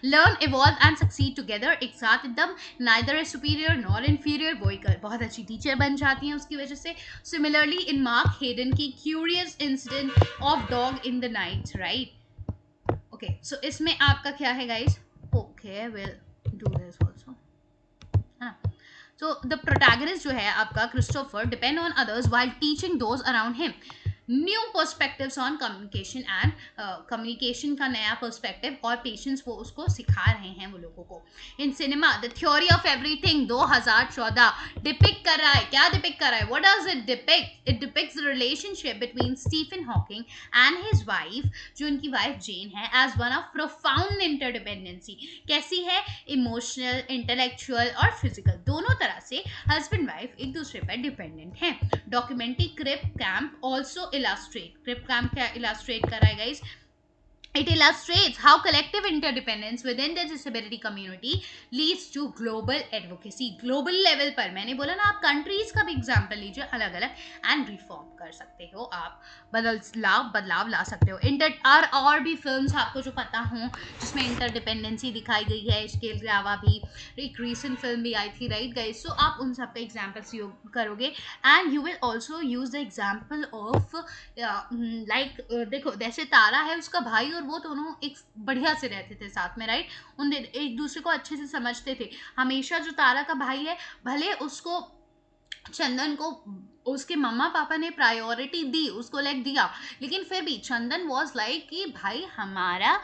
learn, evolve and succeed together, एक साथ एकदम, neither is superior nor inferior, वो एक बहुत अच्छी टीचर बन जाती हैं उसकी वजह से। Similarly in Mark Hayden की curious incident of dog in the night, right? Okay, so इसमें आपका क्या है guys? Okay, we'll do this also, है ना। So the protagonist जो है आपका Christopher depend on others while teaching those around him new perspectives on communication and communication का नया पर्सपेक्टिव और पेशेंस वो उसको सिखा रहे हैं वो लोगों को। In cinema the theory of everything 2014 depict कर रहा है, क्या डिपिक्ट कर रहा है? What does it depict? It depicts the relationship between Stephen Hawking and his wife, जो उनकी वाइफ जेन है, as one of profound interdependency. कैसी है? इमोशनल, इंटेलेक्चुअल और फिजिकल, दोनों तरह से हस्बैंड वाइफ एक दूसरे पर डिपेंडेंट हैं। Documentary crip camp also illustrate, crip camp क्या illustrate कर रहा है guys? It illustrates how collective interdependence within the disability community leads to global advocacy. Global level पर, मैंने बोला ना, आप countries का भी example लीजिए अलग अलग, and reform कर सकते हो आप, बदलाव ला सकते हो। और भी फिल्म्स आपको जो पता हो जिसमें इंटरडिपेंडेंसी दिखाई गई है, इसके अलावा भी एक रीसेंट फिल्म भी आई थी, राइट गाइज। सो आप उन सब पे एग्जाम्पल्स करोगे and you will also use the example of like, देखो जैसे तारा है, उसका भाई और वो दोनों एक बढ़िया से रहते थे साथ में, राइट। उन एक दूसरे को अच्छे से समझते थे। हमेशा जो तारा का भाई है, भले उसको चंदन को उसके मम्मा पापा ने प्रायोरिटी दी, उसको लाइक दिया, लेकिन फिर भी चंदन वॉज लाइक कि भाई हमारा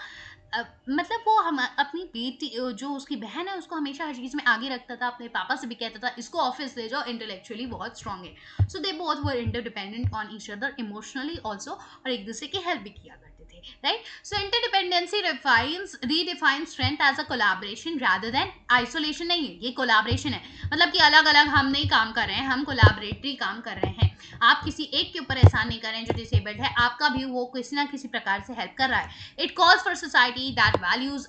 मतलब वो हम अपनी बेटी जो उसकी बहन है उसको हमेशा हर चीज़ में आगे रखता था, अपने पापा से भी कहता था इसको ऑफिस ले जाओ, इंटेलेक्चुअली बहुत स्ट्रांग है। So they both were interdependent on each other emotionally also, और एक दूसरे की हेल्प भी किया करते थे, right. So interdependency redefines strength as a collaboration rather than isolation. नहीं है, ये कोलैबोरेशन है, मतलब कि अलग अलग हम नहीं काम कर रहे हैं, हम कोलैबोरेटरी काम कर रहे हैं। आप किसी एक के ऊपर एहसान नहीं कर रहे हैं जो डिसेबल्ड है, आपका भी वो किसी ना किसी प्रकार से हेल्प कर रहा है। It calls for society that values,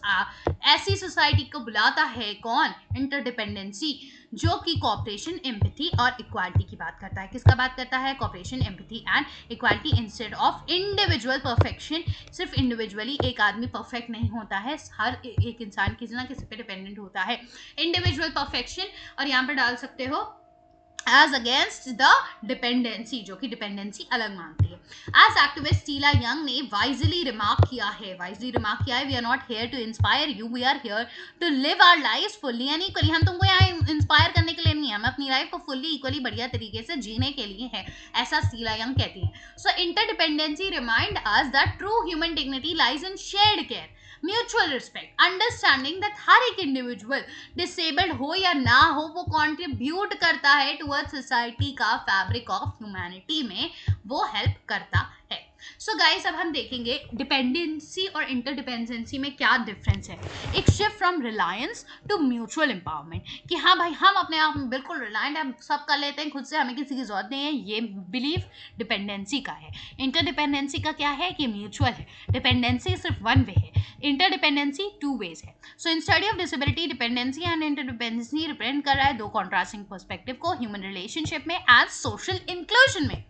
ऐसी सोसाइटी को बुलाता है कौन? इंटरडिपेंडेंसी, जो कि कॉपरेशन, एम्पैथी और इक्वालिटी की बात करता है। किसका बात करता है? Cooperation, empathy and equality instead of individual perfection. सिर्फ इंडिविजुअली एक आदमी परफेक्ट नहीं होता है, हर एक इंसान किसी ना किसी पे डिपेंडेंट होता है। इंडिविजुअल परफेक्शन, और यहाँ पर डाल सकते हो as against the dependency, जो कि डिपेंडेंसी अलग मानती है। As activist टीला यंग ने wisely remark किया है, we are not here to inspire you, we are here to live our lives fully and equally। हम तुमको यहाँ इंस्पायर करने के लिए नहीं है, हम अपनी लाइफ को फुल्ली इक्वली बढ़िया तरीके से जीने के लिए है, ऐसा टीला यंग कहती है। So interdependence remind us that true human dignity lies in shared care। Mutual respect, understanding that हर एक इंडिविजुअल डिसेबल्ड हो या ना हो वो कंट्रीब्यूट करता है टुवर्ड्स सोसाइटी का फैब्रिक ऑफ ह्यूमैनिटी में वो हेल्प करता है। सो गाइस, अब हम देखेंगे डिपेंडेंसी और इंटरडिपेंडेंसी में क्या डिफरेंस है। एक shift from reliance to mutual empowerment, कि हाँ भाई हम अपने आप में बिल्कुल रिलायंट हम सब कर लेते हैं खुद से, हमें किसी की जरूरत नहीं है, ये बिलीफ डिपेंडेंसी का है। इंटरडिपेंडेंसी का क्या है कि म्यूचुअल है। डिपेंडेंसी सिर्फ वन वे है, इंटरडिपेंडेंसी टू वेज है। So in study of disability, dependency and interdependency represent कर रहा है दो कॉन्ट्रास्टिंग पर्सपेक्टिव को ह्यूमन रिलेशनशिप में एज सोशल इंक्लूजन में।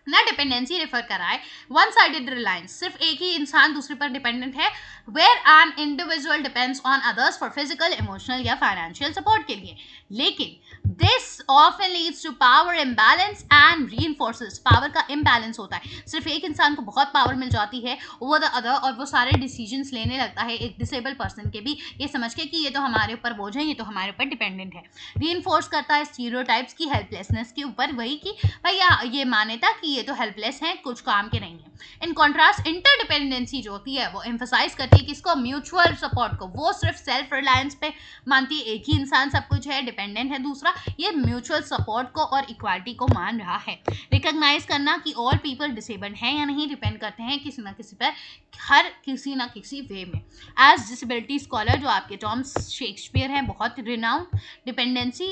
ना डिपेंडेंसी रेफर करा है वन साइडेड रिलायंस, सिर्फ एक ही इंसान दूसरे पर डिपेंडेंट है, where an individual depends on others for physical, emotional या फाइनेंशियल सपोर्ट के लिए। लेकिन this often leads to power imbalance and reinforces, power का इम्बैलेंस होता है, सिर्फ एक इंसान को बहुत पावर मिल जाती है ओवर द अदर और वो सारे डिसीजंस लेने लगता है एक डिसेबल पर्सन के भी, ये समझ के कि ये तो हमारे ऊपर बोझ है, ये तो हमारे ऊपर डिपेंडेंट है। रीइंफोर्स करता है स्टीरियोटाइप्स की हेल्पलेसनेस के ऊपर, वही कि भैया ये मान्यता कि ये तो हेल्पलेस हैं, कुछ काम के नहीं है। इन कॉन्ट्रास्ट इंटरडिपेंडेंसी जो होती है वो एम्फसाइज करती है किसको, म्यूचुअल सपोर्ट को। वो सिर्फ सेल्फ रिलायंस पे मानती है, एक ही इंसान सब कुछ है, डिपेंडेंट है दूसरा, ये म्यूचुअल सपोर्ट को और इक्वालिटी को मान रहा है। रिकॉग्नाइज करना कि ऑल पीपल डिसेबल्ड हैं या नहीं डिपेंड करते हैं किसी ना किसी पर, हर किसी ना किसी वे में। एज डिसेबिलिटी स्कॉलर जो आपके टॉम्स शेक्सपियर हैं, बहुत रिनाउंड, डिपेंडेंसी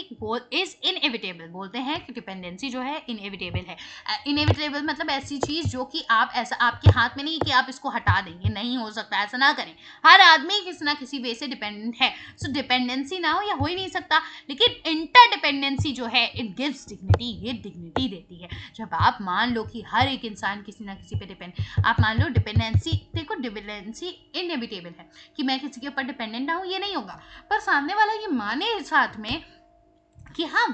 इज इनएविटेबल, बोलते हैं कि डिपेंडेंसी जो है इनएविटेबल है। इनएविटेबल मतलब ऐसी चीज जो कि आप ऐसा आपके हाथ में नहीं कि आप इसको हटा देंगे, नहीं हो सकता, ऐसा ना करें। हर आदमी किसी ना किसी वे से डिपेंडेंट है। सो डिपेंडेंसी ना हो या हो ही नहीं सकता। लेकिन इंटरडिपेंडेंसी जो है इट गिव्स डिग्निटी, ये डिग्निटी देती है। जब आप मान लो कि हर एक इंसान किसी ना किसी पे डिपेंड, आप मान लो डिपेंडेंसी, देखो डिपेंडेंसी इनएविटेबल है कि मैं किसी के ऊपर डिपेंडेंट ना हूँ, ये नहीं होगा, पर सामने वाला ये माने साथ में कि हाँ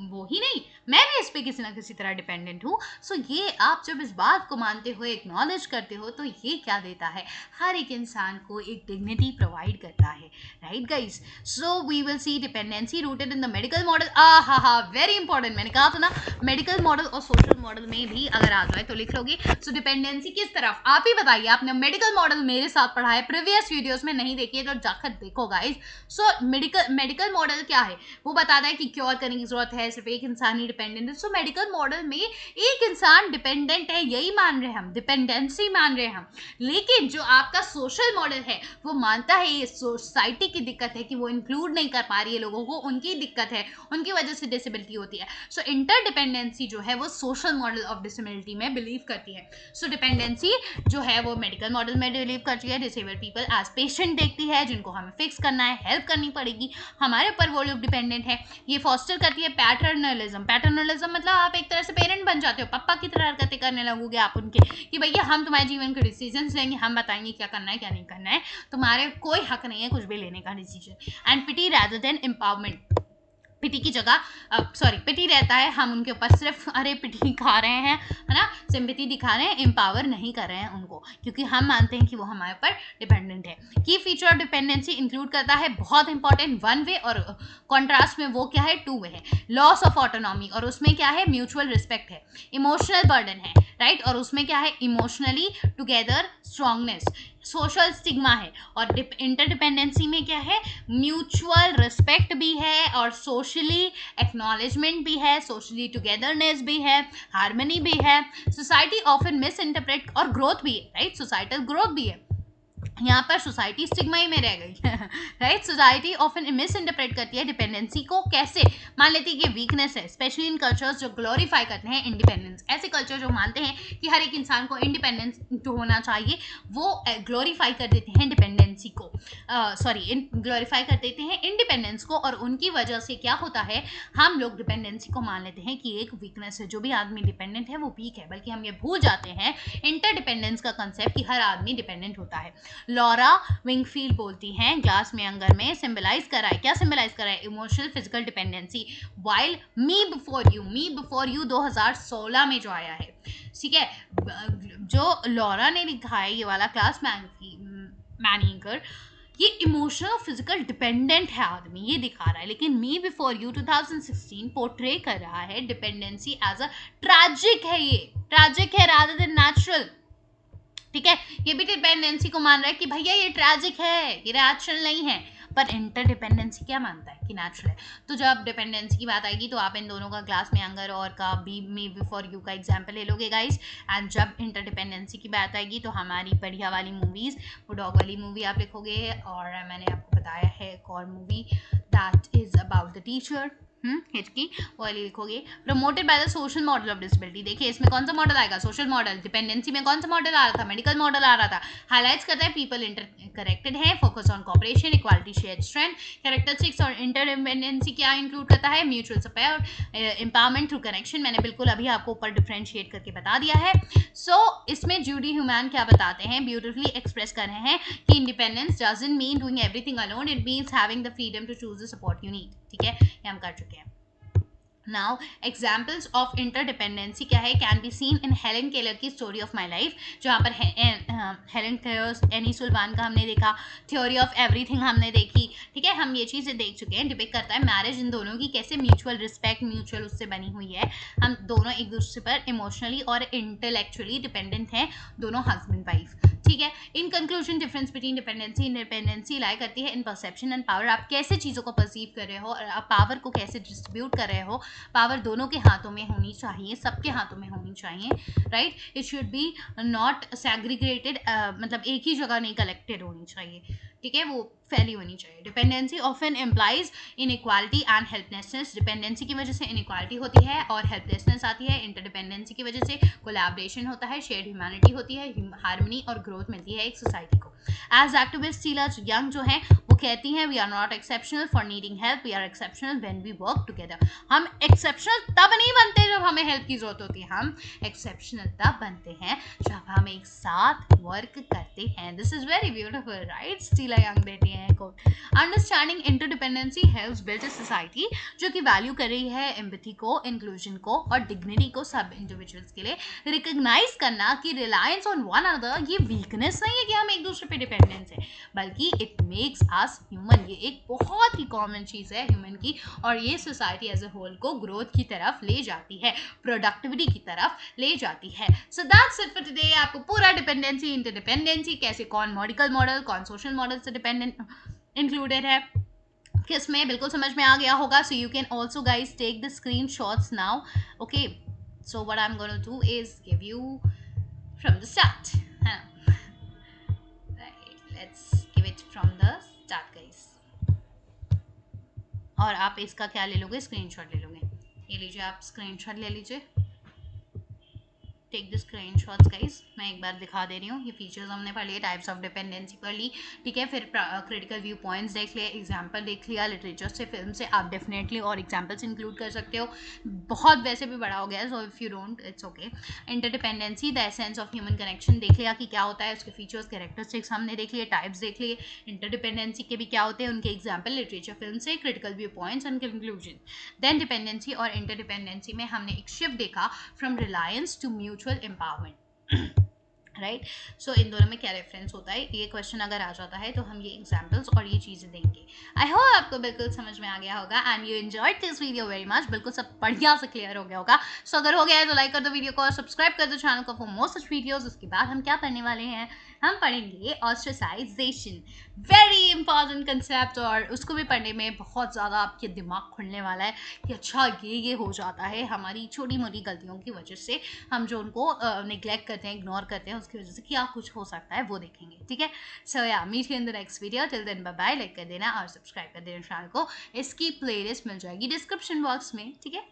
वो ही नहीं, मैं भी इस पे किसी ना किसी तरह डिपेंडेंट हूँ। सो ये आप जब इस बात को मानते हो, एक्नॉलेज करते हो, तो ये क्या देता है, हर एक इंसान को एक डिग्निटी प्रोवाइड करता है, right guys. So we will see dependency rooted in the medical model. हा वेरी इंपॉर्टेंट, मैंने कहा था ना मेडिकल मॉडल और सोशल मॉडल में भी अगर आ जाए तो लिख लोगे। सो डिपेंडेंसी किस तरफ, आप ही बताइए, आपने मेडिकल मॉडल मेरे साथ पढ़ा है, प्रीवियस वीडियोज में नहीं देखिए तो जाकर देखो गाइज। सो मेडिकल मॉडल क्या है, वो बताता है कि क्योर करने की जरूरत है, सिर्फ एक इंसान ही डिपेंडेंट है। सो मेडिकल मॉडल में एक इंसान डिपेंडेंट है, यही मान रहे हैं हम, डिपेंडेंसी मान रहे हैं हम। लेकिन जो आपका सोशल मॉडल है वो मानता है ये सोसाइटी की दिक्कत है कि वो इंक्लूड नहीं कर पा रही है लोगों को, उनकी दिक्कत है, उनकी वजह से डिसेबिलिटी होती है। सो इंटरडिपेंडेंसी जो है वो सोशल मॉडल ऑफ डिसेबिलिटी में बिलीव करती है। सो डिपेंडेंसी जो है वो मेडिकल मॉडल में बिलीव करती है, डिसेबल्ड पीपल एज पेशेंट देखती है जिनको हमें फिक्स करना है, हेल्प करनी पड़ेगी, हमारे ऊपर वो लोग डिपेंडेंट है। ये फॉस्टर करती है पैटर्नलिज्म। पैटर्नलिज्म मतलब आप एक तरह से पेरेंट बन जाते हो, पापा की तरह हरकतें करने लगोगे आप उनके, कि भैया हम तुम्हारे जीवन के डिसीजंस लेंगे, हम बताएंगे क्या करना है क्या नहीं करना है, तुम्हारे कोई हक नहीं है कुछ भी लेने का decision. And pity rather than empowerment, pity की जगह पिटी रहता है, हम उनके ऊपर सिर्फ अरे पिटी खा रहे हैं, है ना, सिंपैथी दिखा रहे हैं, एम्पावर नहीं कर रहे हैं उनको, क्योंकि हम मानते हैं कि वो हमारे ऊपर डिपेंडेंट है। की फीचर ऑफ डिपेंडेंसी इंक्लूड करता है, बहुत इंपॉर्टेंट, वन वे और कॉन्ट्रास्ट में वो क्या है, टू वे है। लॉस ऑफ ऑटोनॉमी, और उसमें क्या है, म्यूचुअल रिस्पेक्ट है। इमोशनल बर्डन है, राइट, और उसमें क्या है, emotionally together strongness. Social stigma है, और इंटरडिपेंडेंसी में क्या है, म्यूचुअल रिस्पेक्ट भी है और सोशली एक्नॉलेजमेंट भी है, सोशली टुगेदरनेस भी है, हार्मनी भी है। सोसाइटी ऑफन मिस इंटरप्रेट, और ग्रोथ भी है, राइट, सोसाइटल ग्रोथ भी है। यहाँ पर सोसाइटी स्टिग्मा ही में रह गई, right. Society often miss interpret करती है डिपेंडेंसी को, कैसे, मान लेती है कि वीकनेस है, स्पेशली इन कल्चर्स जो ग्लोरीफाई करते हैं इंडिपेंडेंस। ऐसे कल्चर जो मानते हैं कि हर एक इंसान को इंडिपेंडेंस होना चाहिए, वो ग्लोरीफाई कर देते हैं डिपेंडेंसी को, ग्लोरीफाई कर देते हैं इंडिपेंडेंस को, और उनकी वजह से क्या होता है, हम लोग डिपेंडेंसी को मान लेते हैं कि एक वीकनेस है, जो भी आदमी डिपेंडेंट है वो वीक है, बल्कि हम ये भूल जाते हैं इंटरडिपेंडेंस का कंसेप्ट कि हर आदमी डिपेंडेंट होता है। लॉरा विंगफील्ड बोलती हैं ग्लास में अंगर में सिंबलाइज करा है, क्या सिंबलाइज करा है, emotional physical dependency. While me before you 2016 में जो आया है, ठीक है, जो लॉरा ने लिखा है ये वाला क्लास मैनिंगर, ये इमोशनल फिजिकल डिपेंडेंट है आदमी, ये दिखा रहा है। लेकिन मी बिफोर यू 2016 पोर्ट्रे कर रहा है डिपेंडेंसी एज अ ट्रैजिक है, ये ट्रैजिक है रादर देन नेचुरल। ठीक है, ये भी डिपेंडेंसी को मान रहा है कि भैया ये ट्रैजिक है, ये नेचुरल नहीं है, पर इंटरडिपेंडेंसी क्या मानता है कि नेचुरल है। तो जब डिपेंडेंसी की बात आएगी तो आप इन दोनों का ग्लास में यंगर और का be maybe for you का एग्जाम्पल ले लोगे गाइस। एंड जब इंटरडिपेंडेंसी की बात आएगी तो हमारी बढ़िया वाली मूवीज़, वो डॉग वाली मूवी आप लिखोगे, और मैंने आपको बताया है एक और movie that is about the teacher, हिचकी, वो वाली लिखोगे। Promoted by the social model of disability, देखिए इसमें कौन सा मॉडल आएगा, सोशल मॉडल। डिपेंडेंसी में कौन सा मॉडल आ रहा था, मेडिकल मॉडल आ रहा था। हाईलाइट्स करता है पीपल इंटर करेक्टेड है, focus on corporation, equality, shear strength. Characteristics और इंटरडिपेंडेंसी क्या इंक्लूड करता है, mutual support, empowerment through connection, मैंने बिल्कुल अभी आपको ऊपर डिफ्रेंशिएट करके बता दिया है। सो इसमें जूडी ह्यूमैन क्या बताते हैं, ब्यूटिफुली एक्सप्रेस कर रहे हैं कि independence doesn't mean doing everything alone, it means having the freedom to choose the support you need. ठीक है, ये हम कर चुके हैं। Now, examples of interdependency क्या है, can be seen in Helen Keller की स्टोरी ऑफ माई लाइफ, जहाँ पर हेलेन केलर, एनी सुल्तान का हमने देखा, थ्योरी ऑफ एवरीथिंग हमने देखी। ठीक है, हम ये चीज़ें देख चुके हैं। डिपेक्ट करता है मैरिज इन दोनों की कैसे म्यूचुअल रिस्पेक्ट, म्यूचुअल उससे बनी हुई है, हम दोनों एक दूसरे पर इमोशनली और इंटेलेक्चुअली डिपेंडेंट हैं, दोनों हस्बैंड वाइफ। ठीक है, in conclusion difference between dependency independency lie करती है इन परसेप्शन एंड पावर, आप कैसे चीज़ों को परसीव कर रहे हो और आप पावर को कैसे डिस्ट्रीब्यूट कर रहे हो। पावर दोनों के हाथों में होनी चाहिए, सबके हाथों में होनी चाहिए, right. It should be not segregated, मतलब एक ही जगह नहीं कलेक्टेड होनी चाहिए। ठीक है, वो फैली होनी चाहिए। Dependency often employs inequality and helplessness, dependency की वजह से इनइक्वालिटी होती है और हेल्पलेसनेस आती है। इंटरडिपेंडेंसी की वजह से कोलैबोरेशन होता है, शेयर्ड ह्यूमैनिटी होती है, हार्मनी और ग्रोथ मिलती है एक सोसाइटी को। एज एक्टिविस्ट शीला यंग जो है वो कहती हैं, we are not exceptional for needing help, we are exceptional when we work together. हम एक्सेप्शनल तब नहीं बनते जब हमें हेल्प की जरूरत होती है, हम एक्सेप्शनल तब बनते हैं जब हम एक साथ वर्क करते हैं। This is very beautiful, right. Sheila Young देती हैं को understanding interdependency helps build a society जो कि वैल्यू कर रही है एम्पैथी को, इंक्लूजन को और डिग्निटी को सब इंडिविजुअल्स के लिए। रिकॉग्नाइज करना कि रिलायंस ऑन वन अनदर ये वीकनेस नहीं है कि हम एक दूसरे पे डिपेंडेंस है, बल्कि इट मेक्स अस ह्यूमन, ये एक बहुत ही कॉमन चीज़ है ह्यूमन की, और ये सोसाइटी एज ए होल को ग्रोथ की तरफ ले जाती है, प्रोडक्टिविटी की तरफ ले जाती है। So that's it for today. आपको पूरा डिपेंडेंसी इंटरडिपेंडेंसी कैसे, कौन मेडिकल मॉडल कौन सोशल मॉडल से डिपेंडेंट इंक्लूडेड है किसमें, बिल्कुल समझ में आ गया होगा। So you can also guys take the screen shots now, okay. So what I am gonna do is give you from the start, है ना, right, let's give it from the start guys. और आप इसका क्या ले लोगे, स्क्रीनशॉट ले लोगे, ये लीजिए, आप स्क्रीनशॉट ले लीजिए, टेक द स्क्रीनशॉट्स गाइस। मैं एक बार दिखा दे रही हूँ, ये फीचर्स हमने पढ़ लिए, टाइप्स ऑफ डिपेंडेंसी पढ़ ली, ठीक है, फिर क्रिटिकल व्यू पॉइंट्स देख लिए, एग्जाम्पल देख लिया, लिटरेचर से, फिल्म से, आप डेफिनेटली और एग्जाम्पल्स इंक्लूड कर सकते हो, बहुत वैसे भी बड़ा हो गया है, so if you don't it's okay. Interdependency the essence of human connection देख लिया कि क्या होता है, उसके फीचर्स, कैरेक्टरिस्टिक्स हमने देख लिए, टाइप्स देख लिए, इंटरडिपेंडेंसी के भी क्या होते हैं, उनके एग्जाम्पल, लिटरेचर, फिल्म से, critical view points and conclusion. Then dependency और इंटरडिपेंडेंसी में हमने एक शिफ्ट देखा from reliance to mutual empowerment, right. So इन दोनों में क्या रेफरेंस होता है, ये क्वेश्चन अगर आ जाता है तो हम ये एग्जाम्पल्स और ये चीज़ें देंगे। आई होप आपको बिल्कुल समझ में आ गया होगा and you enjoyed this video very much, बिल्कुल सब बढ़िया से क्लियर हो गया होगा। सो अगर हो गया है तो लाइक कर दो वीडियो को और सब्सक्राइब कर दो चैनल को फॉर मोर सच वीडियोस। उसके बाद हम क्या पढ़ने वाले हैं, हम पढ़ेंगे ऑस्ट्रेसाइजेशन, वेरी इंपॉर्टेंट कंसेप्ट, और उसको भी पढ़ने में बहुत ज़्यादा आपके दिमाग खुलने वाला है कि अच्छा ये हो जाता है हमारी छोटी मोटी गलतियों की वजह से, हम जो उनको निगलेक्ट करते हैं, इग्नोर करते हैं, उसकी वजह से क्या कुछ हो सकता है वो देखेंगे, ठीक है। So yeah meet you in the next video, till then bye bye, like कर देना और सब्सक्राइब कर देना चैनल को, इसकी प्लेलिस्ट मिल जाएगी डिस्क्रिप्शन बॉक्स में, ठीक है।